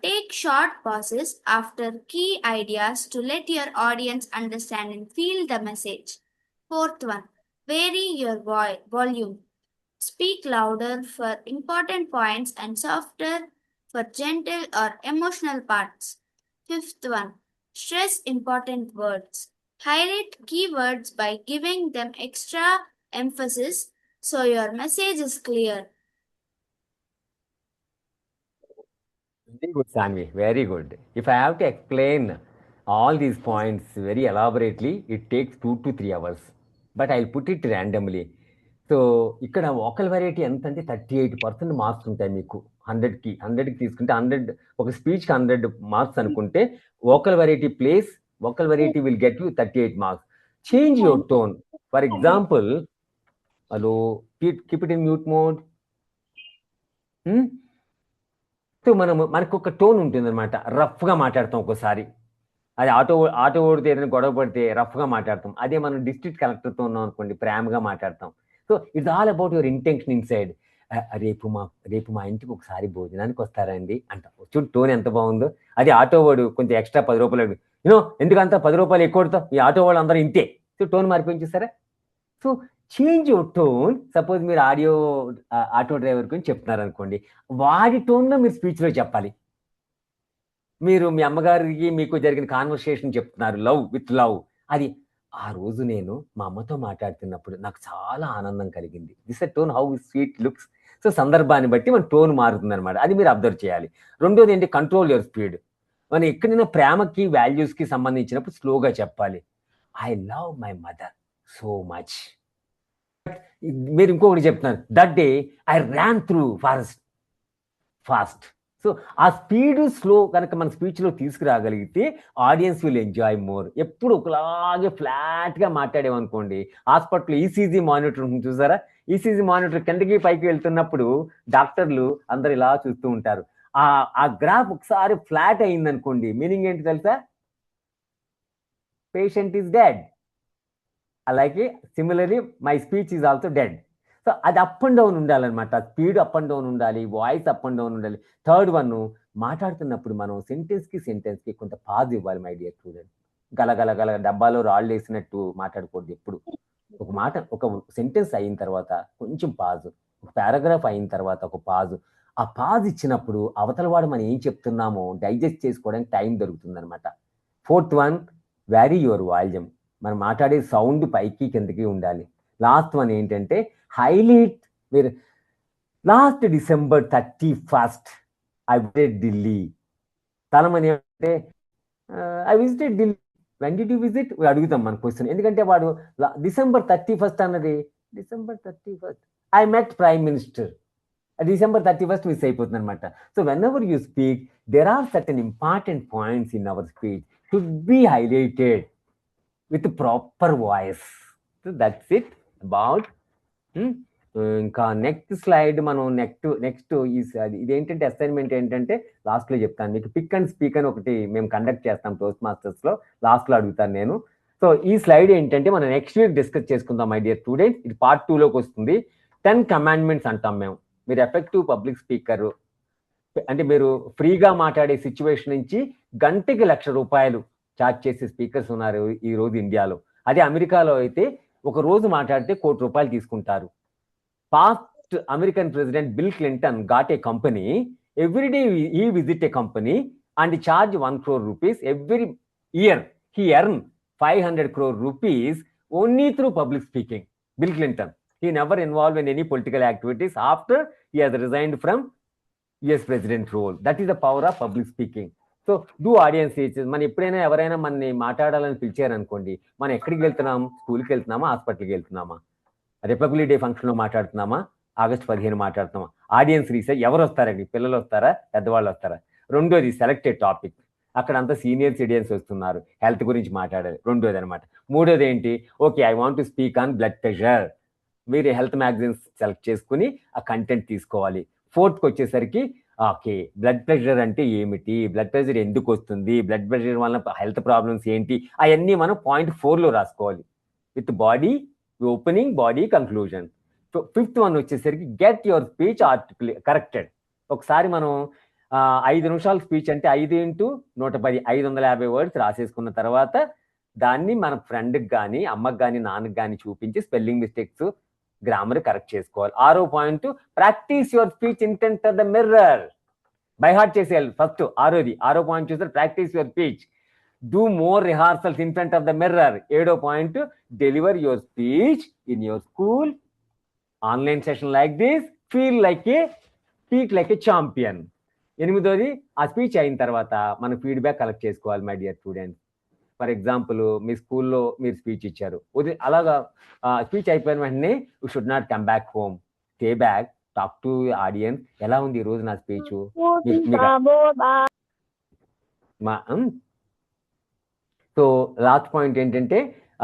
Take short pauses after key ideas to let your audience understand and feel the message. Fourth one, vary your volume. Speak louder for important points and softer for gentle or emotional parts. Fifth one, stress important words. Highlight keywords by giving them extra emphasis so your message is clear. Very good, Sanvi. Very good. If I have to explain all these points very elaborately, it takes 2 to 3 hours. But I'll put it randomly. So ఇక్కడ vocal variety ఎంత అంటే 38% marks ఉంటాయి మీకు. 100కి తీసుకుంటే 100, ఒక స్పీచ్కి 100 marks అనుకుంటే vocal variety will get you 38 marks. Change your tone. For example, hello, keep it in mute mode. So మనకు ఒక టోన్ ఉంటుంది అనమాట. రఫ్గా మాట్లాడతాం ఒక్కోసారి. అది ఆటో ఓడితే ఏదైనా గొడవ పడితే రఫ్గా మాట్లాడతాం. అదే మనం డిస్ట్రిక్ట్ కలెక్టర్తో ఉన్నాం అనుకోండి, ప్రేమగా మాట్లాడతాం. So it's all about your intention inside. రేపు మా ఇంటికి ఒకసారి భోజనానికి వస్తారండి అంటాం. చూడు టోన్ ఎంత బాగుందో. అది ఆటో వాడు కొంచెం ఎక్స్ట్రా 10 రూపాయలు, ఎందుకంతా 10 రూపాయలు ఎక్కువ కొడతాం, ఈ ఆటో వాళ్ళు అందరూ ఇంతే. సో టోన్ మారిపోయింది చూస్తారా. So change your tone. Suppose మీరు ఆటో డ్రైవర్ గురించి చెప్తున్నారు అనుకోండి, వాడి టోన్లో మీరు స్పీచ్లో చెప్పాలి. మీరు మీ అమ్మగారికి మీకు జరిగిన కాన్వర్సేషన్ చెప్తున్నారు, లవ్ విత్ లవ్. అది, ఆ రోజు నేను మా అమ్మతో మాట్లాడుతున్నప్పుడు నాకు చాలా ఆనందం కలిగింది. This tone how sweet looks. So సందర్భాన్ని బట్టి మన టోన్ మారుతుంది అనమాట. అది మీరు అబ్జర్వ్ చేయాలి. రెండోది ఏంటి, కంట్రోల్ యువర్ స్పీడ్. మనం ఎక్కడైనా ప్రేమకి వాల్యూస్కి సంబంధించినప్పుడు స్లోగా చెప్పాలి. I love my mother so much. మీరు ఇంకొకటి చెప్తున్నారు, that day I ran through fast. So ఆ స్పీడ్ స్లో కనుక మన స్పీచ్లో తీసుకురాగలిగితే ఆడియన్స్ విల్ ఎంజాయ్ మోర్. ఎప్పుడు ఒకలాగే ఫ్లాట్గా మాట్లాడేమనుకోండి, హాస్పిటల్లో ఈసీజీ మానిటర్ ఉంటుంది చూసారా, ఈసీజీ మానిటర్ కిందకి పైకి వెళ్తున్నప్పుడు డాక్టర్లు అందరు ఇలా చూస్తూ ఉంటారు. ఆ గ్రాఫ్ ఒకసారి ఫ్లాట్ అయిందనుకోండి, మీనింగ్ ఏంటి తెలుసా, పేషెంట్ ఈజ్ డెడ్. అలాగే similarly my speech is also dead. So అది అప్ అండ్ డౌన్ ఉండాలన్నమాట. స్పీడ్ అప్ అండ్ డౌన్ ఉండాలి, వాయిస్ అప్ అండ్ డౌన్ ఉండాలి. థర్డ్ వన్, మాట్లాడుతున్నప్పుడు మనం సెంటెన్స్కి కొంత పాజ్ ఇవ్వాలి మై డియర్ స్టూడెంట్. గల డబ్బాలో రాళ్ళు వేసినట్టు మాట్లాడకూడదు. ఎప్పుడు ఒక సెంటెన్స్ అయిన తర్వాత కొంచెం పాజు, ఒక పారాగ్రాఫ్ అయిన తర్వాత ఒక పాజు. ఆ పాజ్ ఇచ్చినప్పుడు అవతల వాడు మనం ఏం చెప్తున్నామో డైజెస్ట్ చేసుకోవడానికి టైం దొరుకుతుంది అనమాట. Fourth one, vary your volume. మనం మాట్లాడే సౌండ్ పైకి కిందకి ఉండాలి. లాస్ట్ వన్ ఏంటంటే హైలైట్. మీరు last December 31st I visited Delhi. చాలా మంది ఏమంటే I visited Delhi, when did you visit అడుగుతాం మన క్వశ్చన్. ఎందుకంటే వాడు December 31st అన్నది December 31st I met prime minister, December 31st miss అయిపోతుంది అనమాట. So whenever you speak, there are certain important points in our speech should be highlighted with proper voice. So that's it about. ఇంకా next slide మనం next ఇదేంటంటే assignment ఏంటంటే లాస్ట్లో చెప్తాను మీకు. Pick and speak అని ఒకటి మేము కండక్ట్ చేస్తాం టోస్ట్ మాస్టర్స్లో, లాస్ట్లో అడుగుతాను నేను. సో ఈ స్లైడ్ ఏంటంటే మనం నెక్స్ట్ వీక్ డిస్కస్ చేసుకుందాం మై డియర్ స్టూడెంట్స్. ఇది Part 2లోకి వస్తుంది. 10 కమాండ్మెంట్స్ అంటాం మేము. మీరు ఎఫెక్టివ్ పబ్లిక్ స్పీకర్ అంటే మీరు ఫ్రీగా మాట్లాడే సిచ్యువేషన్ నుంచి గంటకి ₹1,00,000 చార్జ్ చేసే స్పీకర్స్ ఉన్నారు ఈ రోజు ఇండియాలో. అదే అమెరికాలో అయితే ఒక రోజు మాట్లాడితే ₹1,00,00,000 తీసుకుంటారు. first American president Bill Clinton got a company. Every day he visit a company and charge 1 crore rupees. Every year he earn 500 crore rupees only through public speaking. Bill Clinton. He never involved in any political activities after he has resigned from US president role. That is the power of public speaking. So do audience reaches. మనం ఎప్పుడైనా ఎవరైనా మనని మాట్లాడాలని పిలిచారనుకోండి, మనం ఎక్కడికి వెళ్తున్నాం? స్కూల్కి వెళ్తున్నామా, హాస్పిటల్కి వెళ్తున్నామా, రిపబ్లిక్ డే ఫంక్షన్లో మాట్లాడుతున్నామా, ఆగస్ట్ 15 మాట్లాడుతున్నామా? Audience research. ఎవరు వస్తారండి? పిల్లలు వస్తారా, పెద్దవాళ్ళు వస్తారా? రెండోది సెలెక్టెడ్ టాపిక్. అక్కడ అంతా సీనియర్ సిటిజన్స్ వస్తున్నారు, హెల్త్ గురించి మాట్లాడాలి. రెండోది అనమాట. మూడోది ఏంటి? Okay, I want to speak on blood pressure. మీరు హెల్త్ మ్యాగజైన్స్ సెలెక్ట్ చేసుకుని ఆ కంటెంట్ తీసుకోవాలి. ఫోర్త్కి వచ్చేసరికి ఓకే, బ్లడ్ ప్రెషర్ అంటే ఏమిటి, బ్లడ్ ప్రెషర్ ఎందుకు వస్తుంది, బ్లడ్ ప్రెషర్ వల్ల హెల్త్ ప్రాబ్లమ్స్ ఏంటి, అవన్నీ మనం పాయింట్ 4లో రాసుకోవాలి with body opening, body conclusion. So 5th one వచ్చేసరికి get your speech article corrected. ఒకసారి మనం 5 నిమిషాల స్పీచ్ అంటే 5 × 110 550 వర్డ్స్ రాసేసుకున్న తర్వాత దాన్ని మన ఫ్రెండ్కి కానీ, అమ్మకి కానీ, నాన్నకి కానీ చూపించి స్పెల్లింగ్ మిస్టేక్స్, గ్రామర్ కరెక్ట్ చేసుకోవాలి. 6వ point practice your speech in front of the mirror. By heart చేసేయాలి ఫస్ట్. 6వ పాయింట్ చూసారు, practice your speech. Do more rehearsals in front of the mirror. 7వ point deliver your speech in your school, online session like this, feel like a, speak like a champion. 8వది ఆ స్పీచ్ అయిన తర్వాత మనం feedback collect చేసుకోవాలి my dear students. For example, మీ స్కూల్లో మీరు స్పీచ్ ఇచ్చారు, అలాగా స్పీచ్ అయిపోయిన వెంటనే you should not come back home, stay back, talk to audience. ఎలా ఉంది ఈ రోజు నా స్పీచ్? సో లాస్ట్ పాయింట్ ఏంటంటే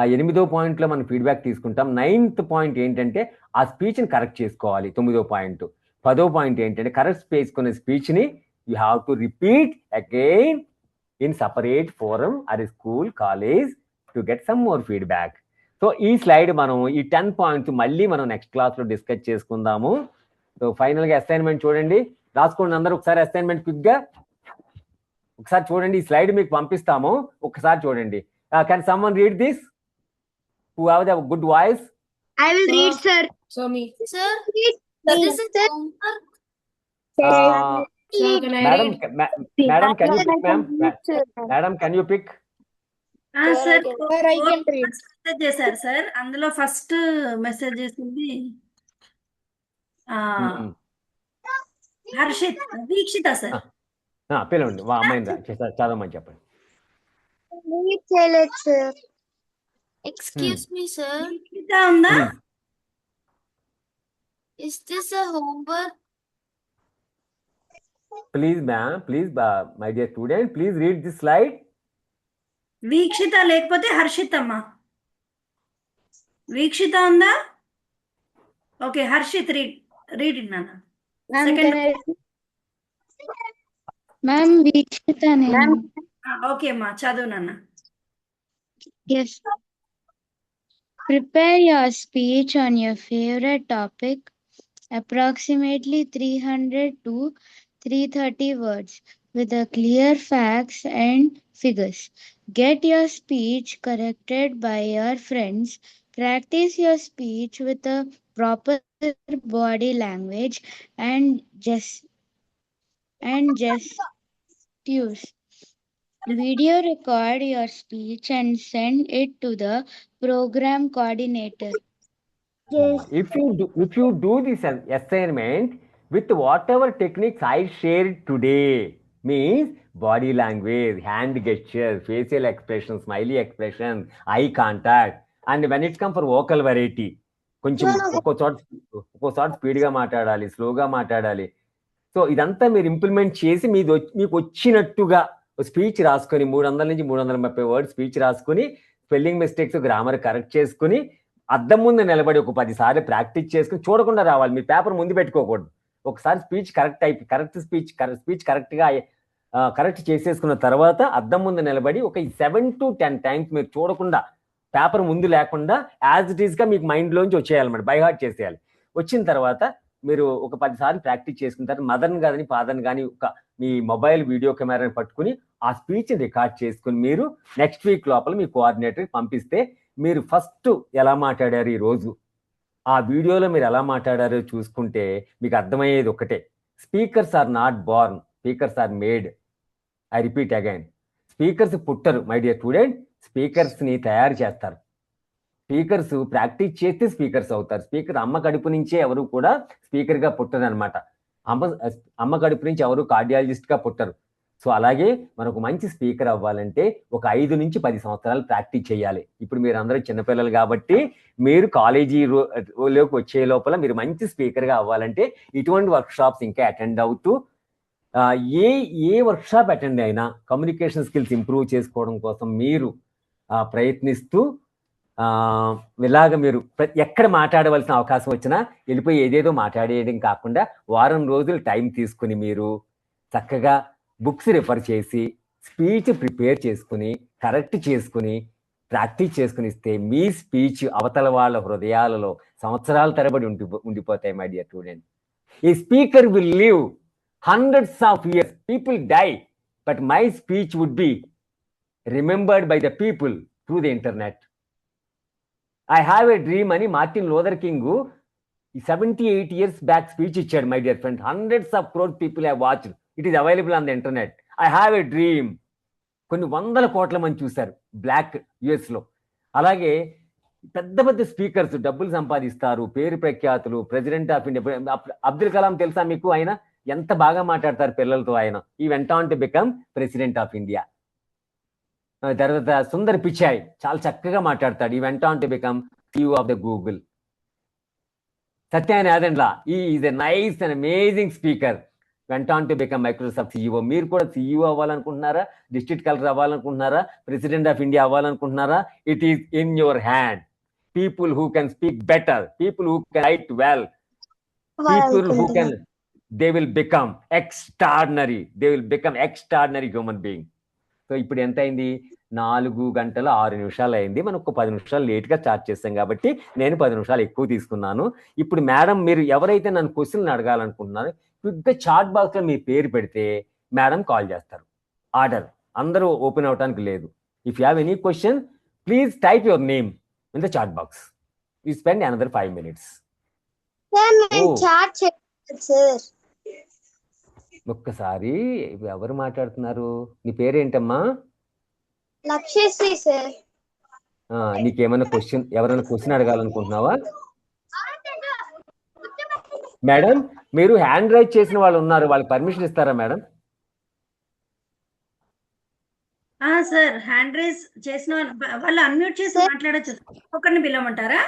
8వ పాయింట్లో మనం ఫీడ్బ్యాక్ తీసుకుంటాం. 9th పాయింట్ ఏంటంటే ఆ స్పీచ్ని కరెక్ట్ చేసుకోవాలి. 9వ పాయింట్. 10వ పాయింట్ ఏంటంటే కరెక్ట్ చేసుకునే స్పీచ్ని you have to repeat again in separate forum or school, college to get some more feedback. So ఈ స్లైడ్ మనం ఈ 10 పాయింట్స్ మళ్ళీ మనం నెక్స్ట్ క్లాస్లో డిస్కస్ చేసుకుందాము. సో ఫైనల్గా అసైన్మెంట్ చూడండి, రాసుకోండి అందరూ ఒకసారి. అసైన్మెంట్ క్విక్గా ఒకసారి చూడండి. ఈ స్లైడ్ మీకు పంపిస్తాము, ఒకసారి చూడండి. Can someone read this who have the good voice? I will read, sir. So me. Sir, this is homework. Madam, can you pick, ma'am? Madam, can you pick? Sir message చేశారు sir. అందులో first message చేసింది Harshit, Veekshitha sir. పిలవండి, అమ్మాయిని చదవమని చెప్పండి. Excuse me, sir. Veekshitha ఉందా? Is this a homework? Please, ma'am, please, my dear student, please read this slide. Veekshitha లేకపోతే హర్షిత్ అమ్మా. వీక్షిత ఉందా? ఓకే, హర్షిత్ రీడ్ నాన్న. మ్యామ్ వీక్షిత. ఓకే అమ్మా, చదువు నాన్న. Yes. Prepare your speech on your favorite topic, approximately 300 to 330 words, with the clear facts and figures. Get your speech corrected by your friends. Practice your speech with a proper body language and gestures. Video record your speech and send it to the program coordinator. If you do this assignment with whatever techniques I shared today, means body language, hand gestures, facial expressions, smiley expressions, eye contact, and when it comes for vocal variety, కొంచెం ఒక్కోసారి స్పీడ్గా మాట్లాడాలి, స్లోగా మాట్లాడాలి. So ఇదంతా మీరు implement చేసి మీకు వచ్చినట్టుగా స్పీచ్ రాసుకొని 300 నుంచి 330 వర్డ్స్ స్పీచ్ రాసుకొని స్పెల్లింగ్ మిస్టేక్స్, గ్రామర్ కరెక్ట్ చేసుకుని అద్దం ముందు నిలబడి ఒక 10 సార్లు ప్రాక్టీస్ చేసుకుని చూడకుండా రావాలి. మీ పేపర్ ముందు పెట్టుకోకూడదు. ఒకసారి స్పీచ్ స్పీచ్ కరెక్ట్ చేసేసుకున్న తర్వాత అద్దం ముందు నిలబడి ఒక 7 to 10 టైమ్స్ మీరు చూడకుండా, పేపర్ ముందు లేకుండా యాజ్ ఇట్ ఈస్గా మీకు మైండ్లోంచి వచ్చేయాలన్నమాట. బై హార్ట్ చేసేయాలి. వచ్చిన తర్వాత మీరు ఒక 10 సార్లు ప్రాక్టీస్ చేసుకున్న తర్వాత మదర్ని కానీ ఫాదర్ని కానీ మీ మొబైల్ వీడియో కెమెరాని పట్టుకుని ఆ స్పీచ్ని రికార్డ్ చేసుకుని మీరు నెక్స్ట్ వీక్ లోపల మీ కోఆర్డినేటర్కి పంపిస్తే మీరు ఫస్ట్ ఎలా మాట్లాడారు ఈరోజు, ఆ వీడియోలో మీరు ఎలా మాట్లాడారో చూసుకుంటే మీకు అర్థమయ్యేది ఒకటే, speakers are not born, speakers are made. I repeat again, speakers పుట్టరు మై డియర్ స్టూడెంట్, స్పీకర్స్ని తయారు చేస్తారు. స్పీకర్స్ ప్రాక్టీస్ చేస్తే స్పీకర్స్ అవుతారు. స్పీకర్ అమ్మ కడుపు నుంచే ఎవరు కూడా స్పీకర్గా పుట్టరు అనమాట. అమ్మ కడుపు నుంచి ఎవరు కార్డియాలజిస్ట్గా పుట్టరు. సో అలాగే మనకు మంచి స్పీకర్ అవ్వాలంటే ఒక 5 నుంచి 10 సంవత్సరాలు ప్రాక్టీస్ చేయాలి. ఇప్పుడు మీరు అందరూ చిన్నపిల్లలు కాబట్టి మీరు కాలేజీలోకి వచ్చే లోపల మీరు మంచి స్పీకర్గా అవ్వాలంటే ఇటువంటి వర్క్షాప్స్ ఇంకా అటెండ్ అవుతూ ఏ వర్క్షాప్ అటెండ్ అయినా కమ్యూనికేషన్ స్కిల్స్ ఇంప్రూవ్ చేసుకోవడం కోసం మీరు ప్రయత్నిస్తూ ఇలాగ మీరు ఎక్కడ మాట్లాడవలసిన అవకాశం వచ్చినా వెళ్ళిపోయి ఏదేదో మాట్లాడేయడం కాకుండా వారం రోజులు టైం తీసుకుని మీరు చక్కగా బుక్స్ రిఫర్ చేసి స్పీచ్ ప్రిపేర్ చేసుకుని కరెక్ట్ చేసుకుని ప్రాక్టీస్ చేసుకుని ఇస్తే మీ స్పీచ్ అవతల వాళ్ళ హృదయాలలో సంవత్సరాల తరబడి ఉండిపోతాయి my dear student. A speaker will live hundreds of years, people die, but my speech would be remembered by the people through the internet. I have a dream అని Martin Luther King 78 years back speech ఇచ్చాడు my dear friend. hundreds of crore people have watched. It is available on the internet. I have a dream. కొన్ని 100 కోట్ల మంది చూశారు black US లో. అలాగే పెద్ద పెద్ద స్పీకర్స్ డబ్బులు సంపాదిస్తారు, పేరు ప్రఖ్యాతులు. President of India Abdul Kalam తెలుసా మీకు? ఆయన ఎంత బాగా మాట్లాడతారు పిల్లలతో. ఆయన he went on to become president of India. తర్వాత సుందర్ పిచాయ్ చాలా చక్కగా మాట్లాడతాడు. He went on to become CEO of the Google. Satyanarayana is a nice and amazing speaker, went on to become Microsoft CEO. మీరు కూడా CEO అవ్వాలనుకుంటున్నారా? డిస్ట్రిక్ట్ కలెక్టర్ అవ్వాలనుకుంటున్నారా? President of India అవ్వాలనుకుంటున్నారా? It is in your hand. People who can speak better, people who can write well, people who can, they will become extraordinary. They will become extraordinary human being. So ఇప్పుడు ఎంత అయింది? 4 గంటల 6 నిమిషాలు అయింది. మనం ఒక 10 నిమిషాలు లేట్గా స్టార్ట్ చేస్తాం కాబట్టి నేను 10 నిమిషాలు ఎక్కువ తీసుకున్నాను. ఇప్పుడు మేడం మీరు ఎవరైతే నన్ను క్వశ్చన్లు అడగాలనుకుంటున్నారో క్విక్గా చాట్ బాక్స్లో మీ పేరు పెడితే మేడం కాల్ చేస్తారు. ఆర్డర్ అందరూ ఓపెన్ అవడానికి లేదు. If you have any question please type your name in the chat box. You spend another 5 minutes. ఒక్కసారి ఎవరు మాట్లాడుతున్నారు? నీ పేరేంటమ్మా? లక్ష్యశ్రీ సార్. నీకేమైనా ఎవరైనా క్వశ్చన్ అడగాలనుకుంటున్నావా? మేడం మీరు హ్యాండ్ రైజ్ చేసిన వాళ్ళు ఉన్నారు, వాళ్ళకి పర్మిషన్ ఇస్తారా మేడం? సార్ హ్యాండ్ రైజ్ చేసిన వాళ్ళు అన్మ్యూట్ చేసి మాట్లాడచ్చు. ఒకరిని పిలవమంటారా?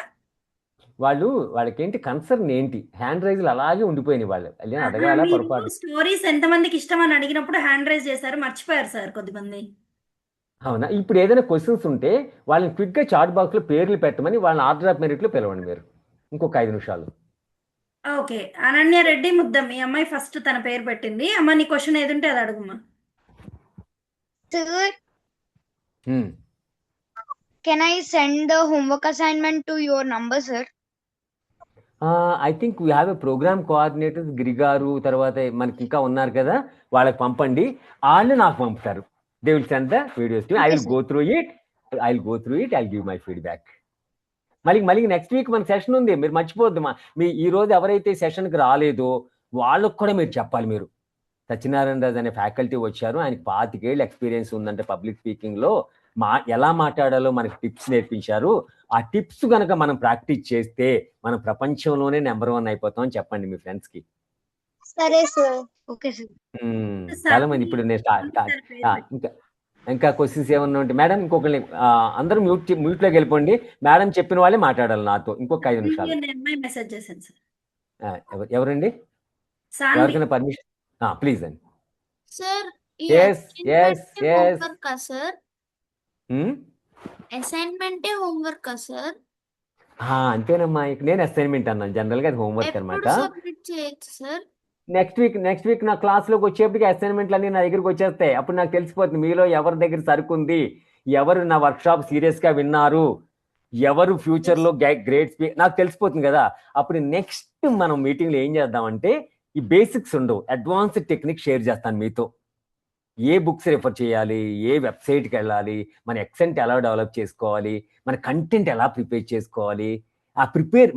వాళ్ళకి ఏంటి కన్సర్న్ ఏంటి? హ్యాండ్ రైజ్ అలాగే ఉండిపోయినాయి. వాళ్ళు అడగాల పొరపాటు. స్టోరీస్ ఎంతమందికి ఇష్టం అని అడిగినప్పుడు హ్యాండ్ రైజ్ చేశారు, మర్చిపోయారు సార్ కొద్దిమంది. అవునా? ఇప్పుడు ఏదైనా క్వశ్చన్స్ ఉంటే వాళ్ళని క్విక్గా చాట్ బాక్స్ లో పేర్లు పెట్టమని వాళ్ళని ఆర్డర్ ఆఫ్ మెరిట్ లో పిలవండి మీరు. ఇంకొక 5 నిమిషాలు. ఓకే. అనన్య రెడ్డి ముద్దం, ఈ అమ్మాయి ఫస్ట్ తన పేరు పెట్టింది. అమ్మ నీ క్వశ్చన్ ఏదుంటే అది అడుగుమా. Can I send the homework assignment to your number, sir? I think we have a program coordinators గిరిగారు, తర్వాత మనకి ఇంకా ఉన్నారు కదా, వాళ్ళకి పంపండి. వాళ్ళు నాకు పంపుతారు. They will send the videos to. I will go through it, I give my feedback. మళ్ళీ నెక్స్ట్ వీక్ మన సెషన్ ఉంది, మీరు మర్చిపోవద్దు. మీ ఈ రోజు ఎవరైతే సెషన్కి రాలేదో వాళ్ళకు కూడా మీరు చెప్పాలి. మీరు సత్యనారాయణ రాజు అనే ఫ్యాకల్టీ వచ్చారు, ఆయనకి 25 ఏళ్ళ ఎక్స్పీరియన్స్ ఉందంటే పబ్లిక్ స్పీకింగ్లో. ఎలా మాట్లాడాలో మనకి టిప్స్ నేర్పించారు. ఆ టిప్స్ కనుక మనం ప్రాక్టీస్ చేస్తే మనం ప్రపంచంలోనే నెంబర్ 1 అయిపోతాం అని చెప్పండి మీ ఫ్రెండ్స్ కి. సరే సార్. Okay sir. చాలా మంది ఇప్పుడు నేను ఇంకా క్వశ్చన్స్ ఏమన్నా ఉంటే మేడం ఇంకొకరిని అందరూ మ్యూట్లోకి వెళ్ళిపోండి. మేడం చెప్పిన వాళ్ళే మాట్లాడాలి నాతో. ఇంకొక 5 నిమిషాలు. మెసేజ్ చేశాను సార్. ఎవరండి? ఎవరికైనా పర్మిషన్ ప్లీజ్ అండి. సార్ సార్ అసైన్మెంటే హోంవర్క్ సార్? అంతేనమ్మా. నేను అసైన్మెంట్ అన్నాను, జనరల్ గా అది హోంవర్క్ అనమాట. నెక్స్ట్ వీక్ నా క్లాస్లోకి వచ్చేప్పటికి అసైన్మెంట్లు అన్ని నా దగ్గరికి వచ్చేస్తాయి. అప్పుడు నాకు తెలిసిపోతుంది మీలో ఎవరి దగ్గర సరుకుంది, ఎవరు నా వర్క్ షాప్ సీరియస్ గా విన్నారు, ఎవరు ఫ్యూచర్ లో గ్రేట్ నాకు తెలిసిపోతుంది కదా. అప్పుడు నెక్స్ట్ మనం మీటింగ్ లో ఏం చేద్దామంటే ఈ బేసిక్స్ ఉండవు, అడ్వాన్స్డ్ టెక్నిక్ షేర్ చేస్తాను మీతో. ఏ బుక్స్ రిఫర్ చేయాలి, ఏ వెబ్సైట్కి వెళ్ళాలి, మన ఎక్సెంట్ ఎలా డెవలప్ చేసుకోవాలి, మన కంటెంట్ ఎలా ప్రిపేర్ చేసుకోవాలి,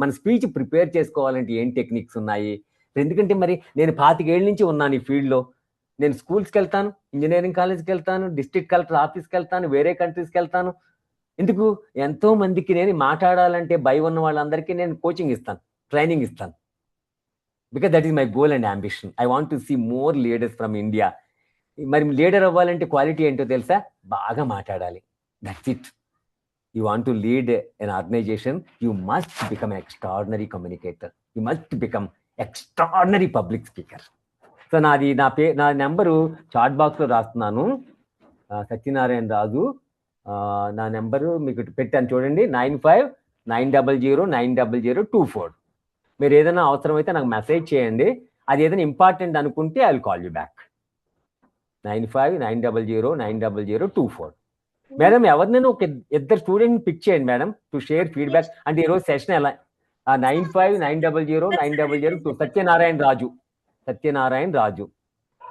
మన స్పీచ్ ప్రిపేర్ చేసుకోవాలంటే ఏం టెక్నిక్స్ ఉన్నాయి. ఎందుకంటే మరి నేను 25 ఏళ్ళ నుంచి ఉన్నాను ఈ ఫీల్డ్లో. నేను స్కూల్స్కి వెళ్తాను, ఇంజనీరింగ్ కాలేజ్కి వెళ్తాను, డిస్ట్రిక్ట్ కలెక్టర్ ఆఫీస్కి వెళ్తాను, వేరే కంట్రీస్కి వెళ్తాను. ఎందుకు? ఎంతో మందికి నేను మాట్లాడాలంటే భయం ఉన్న వాళ్ళందరికీ నేను కోచింగ్ ఇస్తాను, ట్రైనింగ్ ఇస్తాను. Because that is my goal and ambition. I want to see more leaders from India. మరి లీడర్ అవ్వాలంటే క్వాలిటీ ఏంటో తెలుసా? బాగా మాట్లాడాలి. That's it. You want to lead an organization, you must become an extraordinary communicator. You must become extraordinary public speaker. So నా number chat బాక్స్లో రాస్తున్నాను. సత్యనారాయణ రాజు నా నెంబరు మీకు పెట్టాను చూడండి, 9590090024. మీరు ఏదైనా అవసరమైతే నాకు మెసేజ్ చేయండి. అది ఏదైనా ఇంపార్టెంట్ అనుకుంటే I will call you back. 9590090024. Madam ఎవరినైనా ఒక ఇద్దరు స్టూడెంట్ పిక్ చేయండి మేడం, టు షేర్ ఫీడ్బ్యాక్. అంటే ఈరోజు సెషన్ ఎలా 9590090002. సత్యనారాయణ రాజు.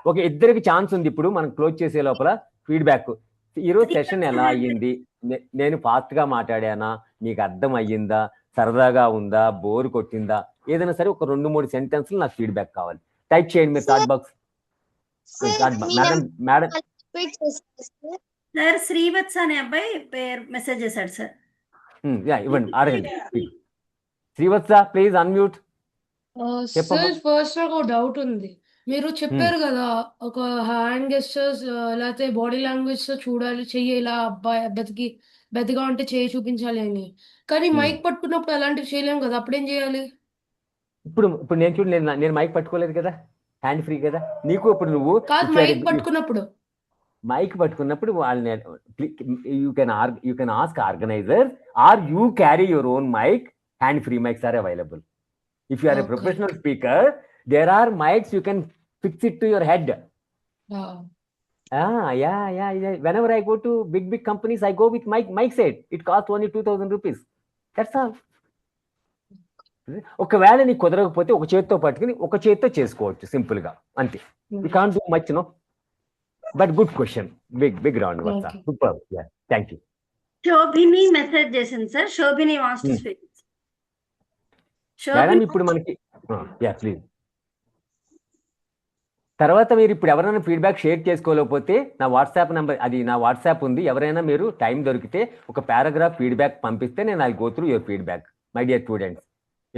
ఒక ఇద్దరికి ఛాన్స్ ఉంది ఇప్పుడు మనం క్లోజ్ చేసే లోపల. ఫీడ్బ్యాక్, ఈరోజు సెషన్ ఎలా అయ్యింది, నేను ఫాస్ట్గా మాట్లాడానా, మీకు అర్థం అయ్యిందా, సరదాగా ఉందా, బోర్ కొట్టిందా, ఏదైనా సరే ఒక 2-3 సెంటెన్స్లు నాకు ఫీడ్బ్యాక్ కావాలి. టైప్ చేయండి మీరు chat box. Madam sir Srivatsa అనే అబ్బాయి పేరు మెసేజ్ చేశాడు సార్. ఇవ్వండి, అడగండి. Srivatsa please unmute. Sir first నాకు ఒక డౌట్ ఉంది. మీరు చెప్పారు కదా ఒక హ్యాండ్ గెస్టర్స్ లేకపోతే బాడీ లాంగ్వేజ్ తో చూడాలి, చెయ్యి ఇలా బెద్దగా ఉంటే చెయ్యి చూపించాలి అని. కానీ మైక్ పట్టుకున్నప్పుడు అలాంటివి చేయలేము కదా, అప్పుడేం చేయాలి? ఇప్పుడు నేను చూడు, నేను మైక్ పట్టుకోలేదు కదా, హ్యాండ్ ఫ్రీ కదా నీకు. ఇప్పుడు నువ్వు కాదు, మైక్ పట్టుకున్నప్పుడు వాళ్ళని you can ask organiser, or you carry your own mic. Hand free mics are available. If you are a professional speaker, there are mics you can fix it to your head. Whenever I go to big companies, I go with mic set. It costs only 2000 rupees. That's all. ఒకవేళ నీకు కుదరకపోతే ఒక చేతితో పట్టుకుని ఒక చేతితో చేసుకోవచ్చు simple గా, అంతే. You can't do much, no. But good question, big round. Super, thank you. Shobhini message చేసింది sir. Shobhini wants to speak. Madam ఇప్పుడు మనకి ప్లీజ్. తర్వాత మీరు ఇప్పుడు ఎవరైనా ఫీడ్బ్యాక్ షేర్ చేసుకోలేకపోతే నా వాట్సాప్ నెంబర్, అది నా వాట్సాప్ ఉంది. ఎవరైనా మీరు టైం దొరికితే ఒక పారాగ్రాఫ్ ఫీడ్బ్యాక్ పంపిస్తే నేను I go through your feedback. My dear students,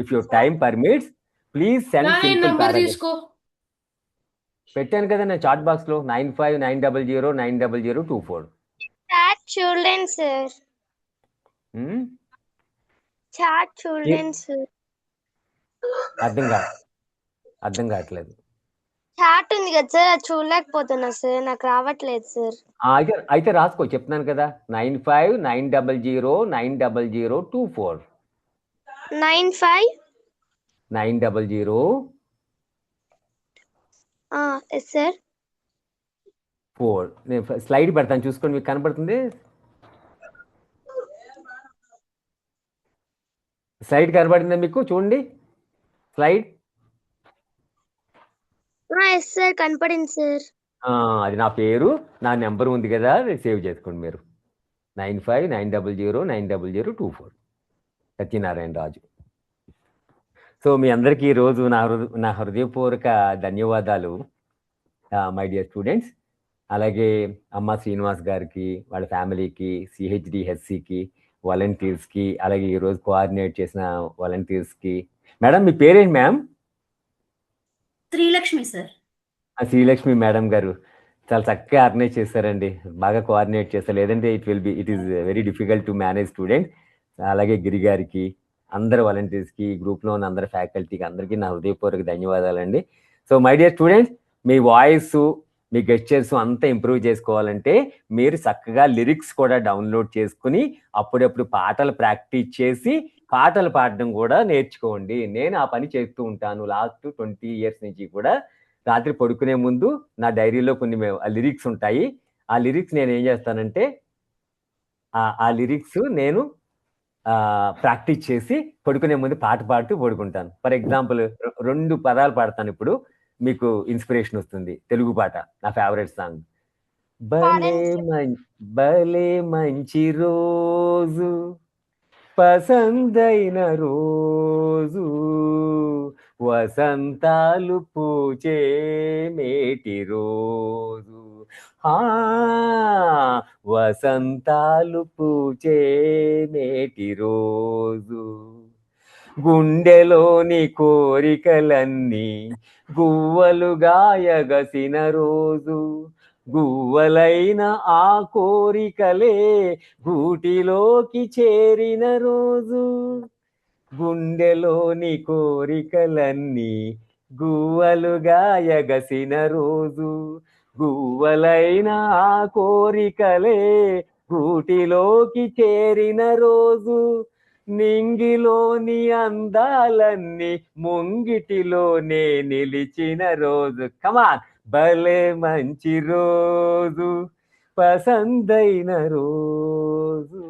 if your time permits please send simple paragraph. పెట్టాను కదా నేను చాట్ బాక్స్ లో, 9590090024. చాట్ చూడండి సార్, చాట్ చూడండి సార్. అర్థం కావట్లేదు. చాట్ ఉంది కదా సార్, అది చూడలేకపోతున్నా సార్, నాకు రావట్లేదు సార్. అయితే రాసుకో, చెప్తున్నాను కదా, 9590090024. 9590 సార్ 4. నేను స్లైడ్ పెడతాను చూసుకోండి, మీకు కనపడుతుంది స్లైడ్. కనబడిందా మీకు? చూడండి స్లైడ్. సార్ కనపడింది సార్. అది నా పేరు, నా నెంబర్ ఉంది కదా, సేవ్ చేసుకోండి మీరు. 9590090024. సత్యనారాయణ రాజు. సో మీ అందరికీ ఈరోజు నా హృదయపూర్వక ధన్యవాదాలు మై డియర్ స్టూడెంట్స్. అలాగే అమ్మ శ్రీనివాస్ గారికి, వాళ్ళ ఫ్యామిలీకి, CHDHCకి, వాలంటీర్స్కి, అలాగే ఈరోజు కోఆర్డినేట్ చేసిన వాలంటీర్స్కి. మేడం మీ పేరేంటి ma'am? Srilakshmi sir. Srilakshmi madam గారు చాలా చక్కగా ఆర్గనైజ్ చేస్తారండి, బాగా కోఆర్డినేట్ చేస్తారు. లేదంటే it is very difficult to manage students. అలాగే గిరి గారికి, అందరు వాలంటీర్స్కి, గ్రూప్లో ఉన్న అందరు ఫ్యాకల్టీకి, అందరికీ నా హృదయపూర్వక ధన్యవాదాలండి. So my dear students, me voice, me gestures అంతా ఇంప్రూవ్ చేసుకోవాలంటే మీరు చక్కగా లిరిక్స్ కూడా డౌన్లోడ్ చేసుకుని అప్పుడప్పుడు పాటలు ప్రాక్టీస్ చేసి పాటలు పాడడం కూడా నేర్చుకోండి. నేను ఆ పని చేస్తూ ఉంటాను లాస్ట్ 20 years నుంచి కూడా. రాత్రి పడుకునే ముందు నా డైరీలో కొన్ని లిరిక్స్ ఉంటాయి. ఆ లిరిక్స్ నేను ఏం చేస్తానంటే ఆ లిరిక్స్ నేను ప్రాక్టీస్ చేసి పడుకునే ముందు పాట పాడుతూ పడుకుంటాను. ఫర్ ఎగ్జాంపుల్ 2 పదాలు పాడతాను, ఇప్పుడు మీకు ఇన్స్పిరేషన్ వస్తుంది. తెలుగు పాట, నా ఫేవరెట్ సాంగ్. భలే మంచి రోజు పసందైన రోజు వసంతాలు పూచే మేటి రోజు. వసంతాలు పూచే మేటి రోజు. గుండెలోని కోరికలన్నీ గువ్వలుగా ఎగసిన రోజు. గువ్వలైన ఆ కోరికలే గూటిలోకి చేరిన రోజు. గుండెలోని కోరికలన్నీ గువ్వలుగా ఎగసిన రోజు. గువ్వలైన ఆ కోరికలే గూటిలోకి చేరిన రోజు. నింగిలోని అందాలన్నీ ముంగిటిలోనే నిలిచిన రోజు. కమాన్, భలే మంచి రోజు, పసందైన రోజు,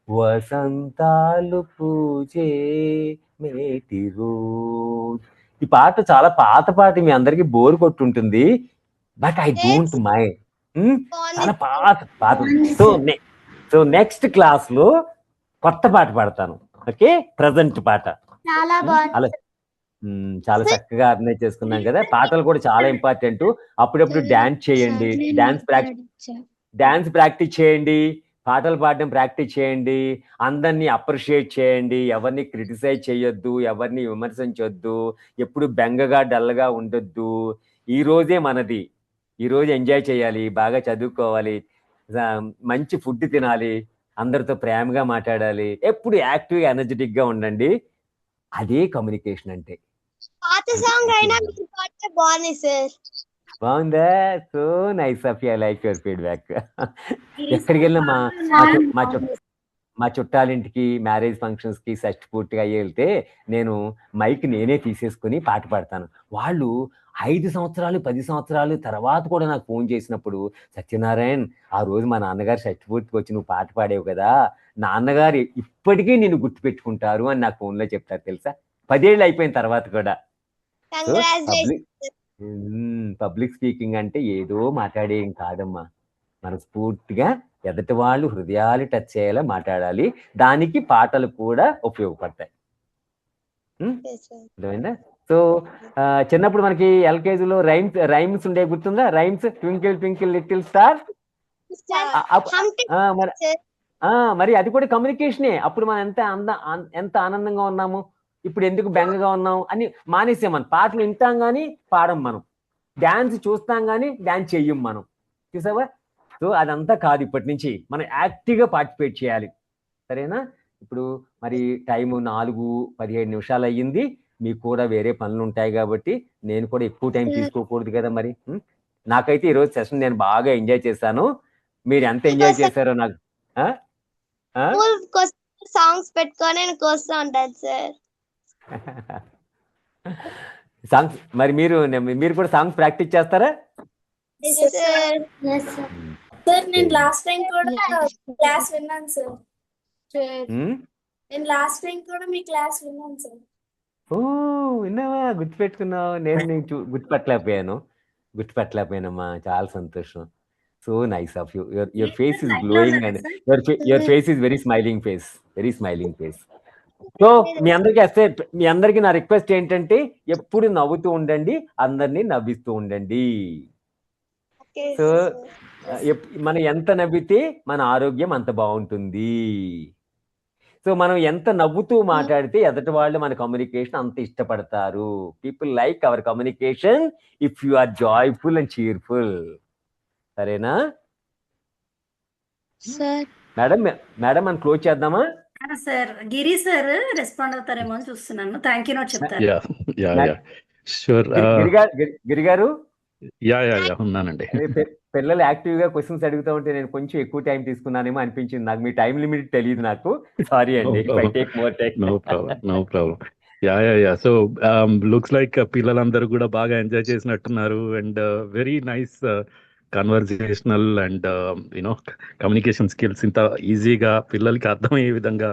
వసంతాలు పూచే మేటి రోజు. ఈ పాట చాలా పాత పాట, మీ అందరికి బోర్ కొట్టుంటుంది, బట్ ఐ డోంట్ మైండ్. చాలా పాత. సో నెక్స్ట్ క్లాస్ లో కొత్త పాట పాడతాను. ఓకే, ప్రజెంట్ పాట. చాలా బాగుంది. చాలా చక్కగా ఆర్గనైజ్ చేసుకున్నాం కదా. పాటలు కూడా చాలా ఇంపార్టెంట్. అప్పుడప్పుడు డాన్స్ చేయండి, డాన్స్ ప్రాక్టీస్ చేయండి, పాటలు పాడడం ప్రాక్టీస్ చేయండి, అందరినీ అప్రిషియేట్ చేయండి, ఎవరిని క్రిటిసైజ్ చేయొద్దు, ఎవరిని విమర్శించొద్దు, ఎప్పుడు బెంగగా డల్గా ఉండొద్దు. ఈ రోజే మనది, ఈ రోజు ఎంజాయ్ చేయాలి, బాగా చదువుకోవాలి, మంచి ఫుడ్ తినాలి, అందరితో ప్రేమగా మాట్లాడాలి, ఎప్పుడు యాక్టివ్గా ఎనర్జెటిక్ గా ఉండండి. అదే కమ్యూనికేషన్ అంటే. పాత సాంగ్ అయినా మీరు పాడితే బాగుంది సార్. బాగుందా? So nice of you, I like your feedback. ఎక్కడికి వెళ్ళినా మా చుట్టాలింటికి, మ్యారేజ్ ఫంక్షన్స్ కి, షష్టి పూర్తిగా వెళ్తే నేను మైక్ నేనే తీసేసుకుని పాట పాడతాను. వాళ్ళు 5 సంవత్సరాలు 10 సంవత్సరాలు తర్వాత కూడా నాకు ఫోన్ చేసినప్పుడు, సత్యనారాయణ్, ఆ రోజు మా నాన్నగారు షష్టి పూర్తికి వచ్చి నువ్వు పాట పాడేవు కదా, నాన్నగారు ఇప్పటికీ నేను గుర్తుపెట్టుకుంటారు అని నాకు ఫోన్లో చెప్తారు తెలుసా, 10 ఏళ్ళు అయిపోయిన తర్వాత కూడా. పబ్లిక్ స్పీకింగ్ అంటే ఏదో మాట్లాడేం కాదమ్మా, మనస్ఫూర్తిగా ఎదుటి వాళ్ళు హృదయాలు టచ్ చేయాలా మాట్లాడాలి. దానికి పాటలు కూడా ఉపయోగపడతాయి. అర్థమైందా? సో చిన్నప్పుడు మనకి ఎల్కేజీలో రైమ్స్ ఉండే, గుర్తుందా? Rhymes, twinkle twinkle little star. మరి అది కూడా కమ్యూనికేషనే. అప్పుడు మనం ఎంత ఆనందంగా ఉన్నాము, ఇప్పుడు ఎందుకు బెంగగా ఉన్నాం అని మానేసాం. మనం పాటలు వింటాం కానీ పాడం, మనం డాన్స్ చూస్తాం కానీ డాన్స్ చెయ్యం మనం, చూసావా? సో అదంతా కాదు, ఇప్పటి నుంచి మనం యాక్టివ్గా పార్టిసిపేట్ చేయాలి. సరేనా? ఇప్పుడు మరి టైము 4:17 అయ్యింది. మీకు కూడా వేరే పనులు ఉంటాయి కాబట్టి నేను కూడా ఎక్కువ టైం తీసుకోకూడదు కదా. మరి నాకైతే ఈరోజు సెషన్ నేను బాగా ఎంజాయ్ చేశాను. మీరు ఎంత ఎంజాయ్ చేశారో నాకు. సాంగ్స్ పెట్టుకొని వస్తూ ఉంటాను సార్. సాంగ్స్ మరి మీరు కూడా సాంగ్స్ ప్రాక్టీస్ చేస్తారా? సార్ నేను లాస్ట్ టైం కూడా క్లాస్ విన్నాను సార్. నేను లాస్ట్ టైం కూడా మీ క్లాస్ విన్నాను సార్. ఓ, విన్నావా? గుర్తుపెట్టుకున్నావు. నేను నీకు గుర్తుపెట్టలేకపోయానమ్మా. చాలా సంతోషం. So nice of you. Your face is glowing and your face is very smiling face. So మీ అందరికి నా రిక్వెస్ట్ ఏంటంటే, ఎప్పుడు నవ్వుతూ ఉండండి, అందరినీ నవ్విస్తూ ఉండండి. సో మనం ఎంత నవ్వితే మన ఆరోగ్యం అంత బాగుంటుంది. సో మనం ఎంత నవ్వుతూ మాట్లాడితే ఎదుటి వాళ్ళు మన కమ్యూనికేషన్ అంత ఇష్టపడతారు. People like our communication if you are joyful and cheerful. సరేనా మేడం? మనం క్లోజ్ చేద్దామా? సార్ గిరి సార్ రెస్పాండ్ అవుతారేమో అని చూస్తున్నాను. థ్యాంక్ యూ నోట్ చెప్తారు. గిరి గారు ఉన్నానండి. పిల్లలు యాక్టివ్ గా క్వశ్చన్స్ అడుగుతూ ఉంటే నేను కొంచెం ఎక్కువ టైం తీసుకున్నానేమో అనిపించింది నాకు. మీ టైం లిమిట్ తెలియదు నాకు, సారీ అండి. No problem. So looks like పిల్లలందరూ కూడా బాగా ఎంజాయ్ చేసినట్టున్నారు. And very nice conversational and you know communication skills ఇంత ఈజీగా పిల్లలకి అర్థమయ్యే విధంగా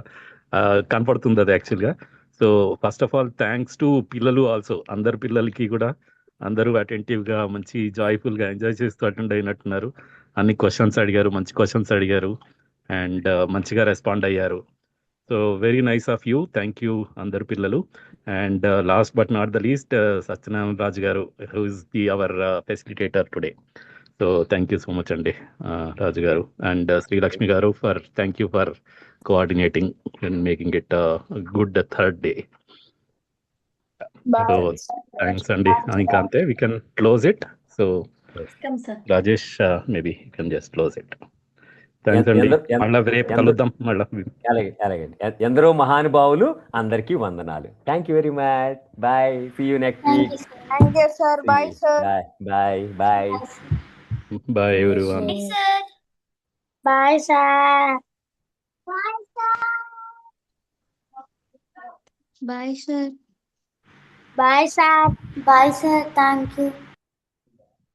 కనపడుతుంది అది యాక్చువల్గా. So first of all thanks to పిల్లలు ఆల్సో, అందరు పిల్లలకి కూడా అందరూ అటెంటివ్గా మంచి జాయ్ఫుల్గా ఎంజాయ్ చేస్తూ అటెండ్ అయినట్టున్నారు. అన్ని క్వశ్చన్స్ అడిగారు, మంచి క్వశ్చన్స్ అడిగారు. అండ్ మంచిగా రెస్పాండ్ అయ్యారు. So very nice of you, thank you అందరు పిల్లలు. And last but not the least Satyanarayana Raju garu, who is the our facilitator today. So thank you so much అండి Raju garu. And Srilakshmi garu, thank you for coordinating and making it good third day. So thanks అండి. ఇంకా అంతే, we can close it. So Rajesh, maybe you can just close it. Thanks అండి. మళ్ళీ రేపు కలుద్దాం. మళ్ళీ అలాగే ఎందరో మహానుభావులు, అందరికీ వందనాలు. Thank you very much. Bye, see you next week. Thank you, sir. Bye, sir. Bye bye. Bye everyone. Bye, sir. Bye, sir. Bye, sir. Bye, sir. Thank you.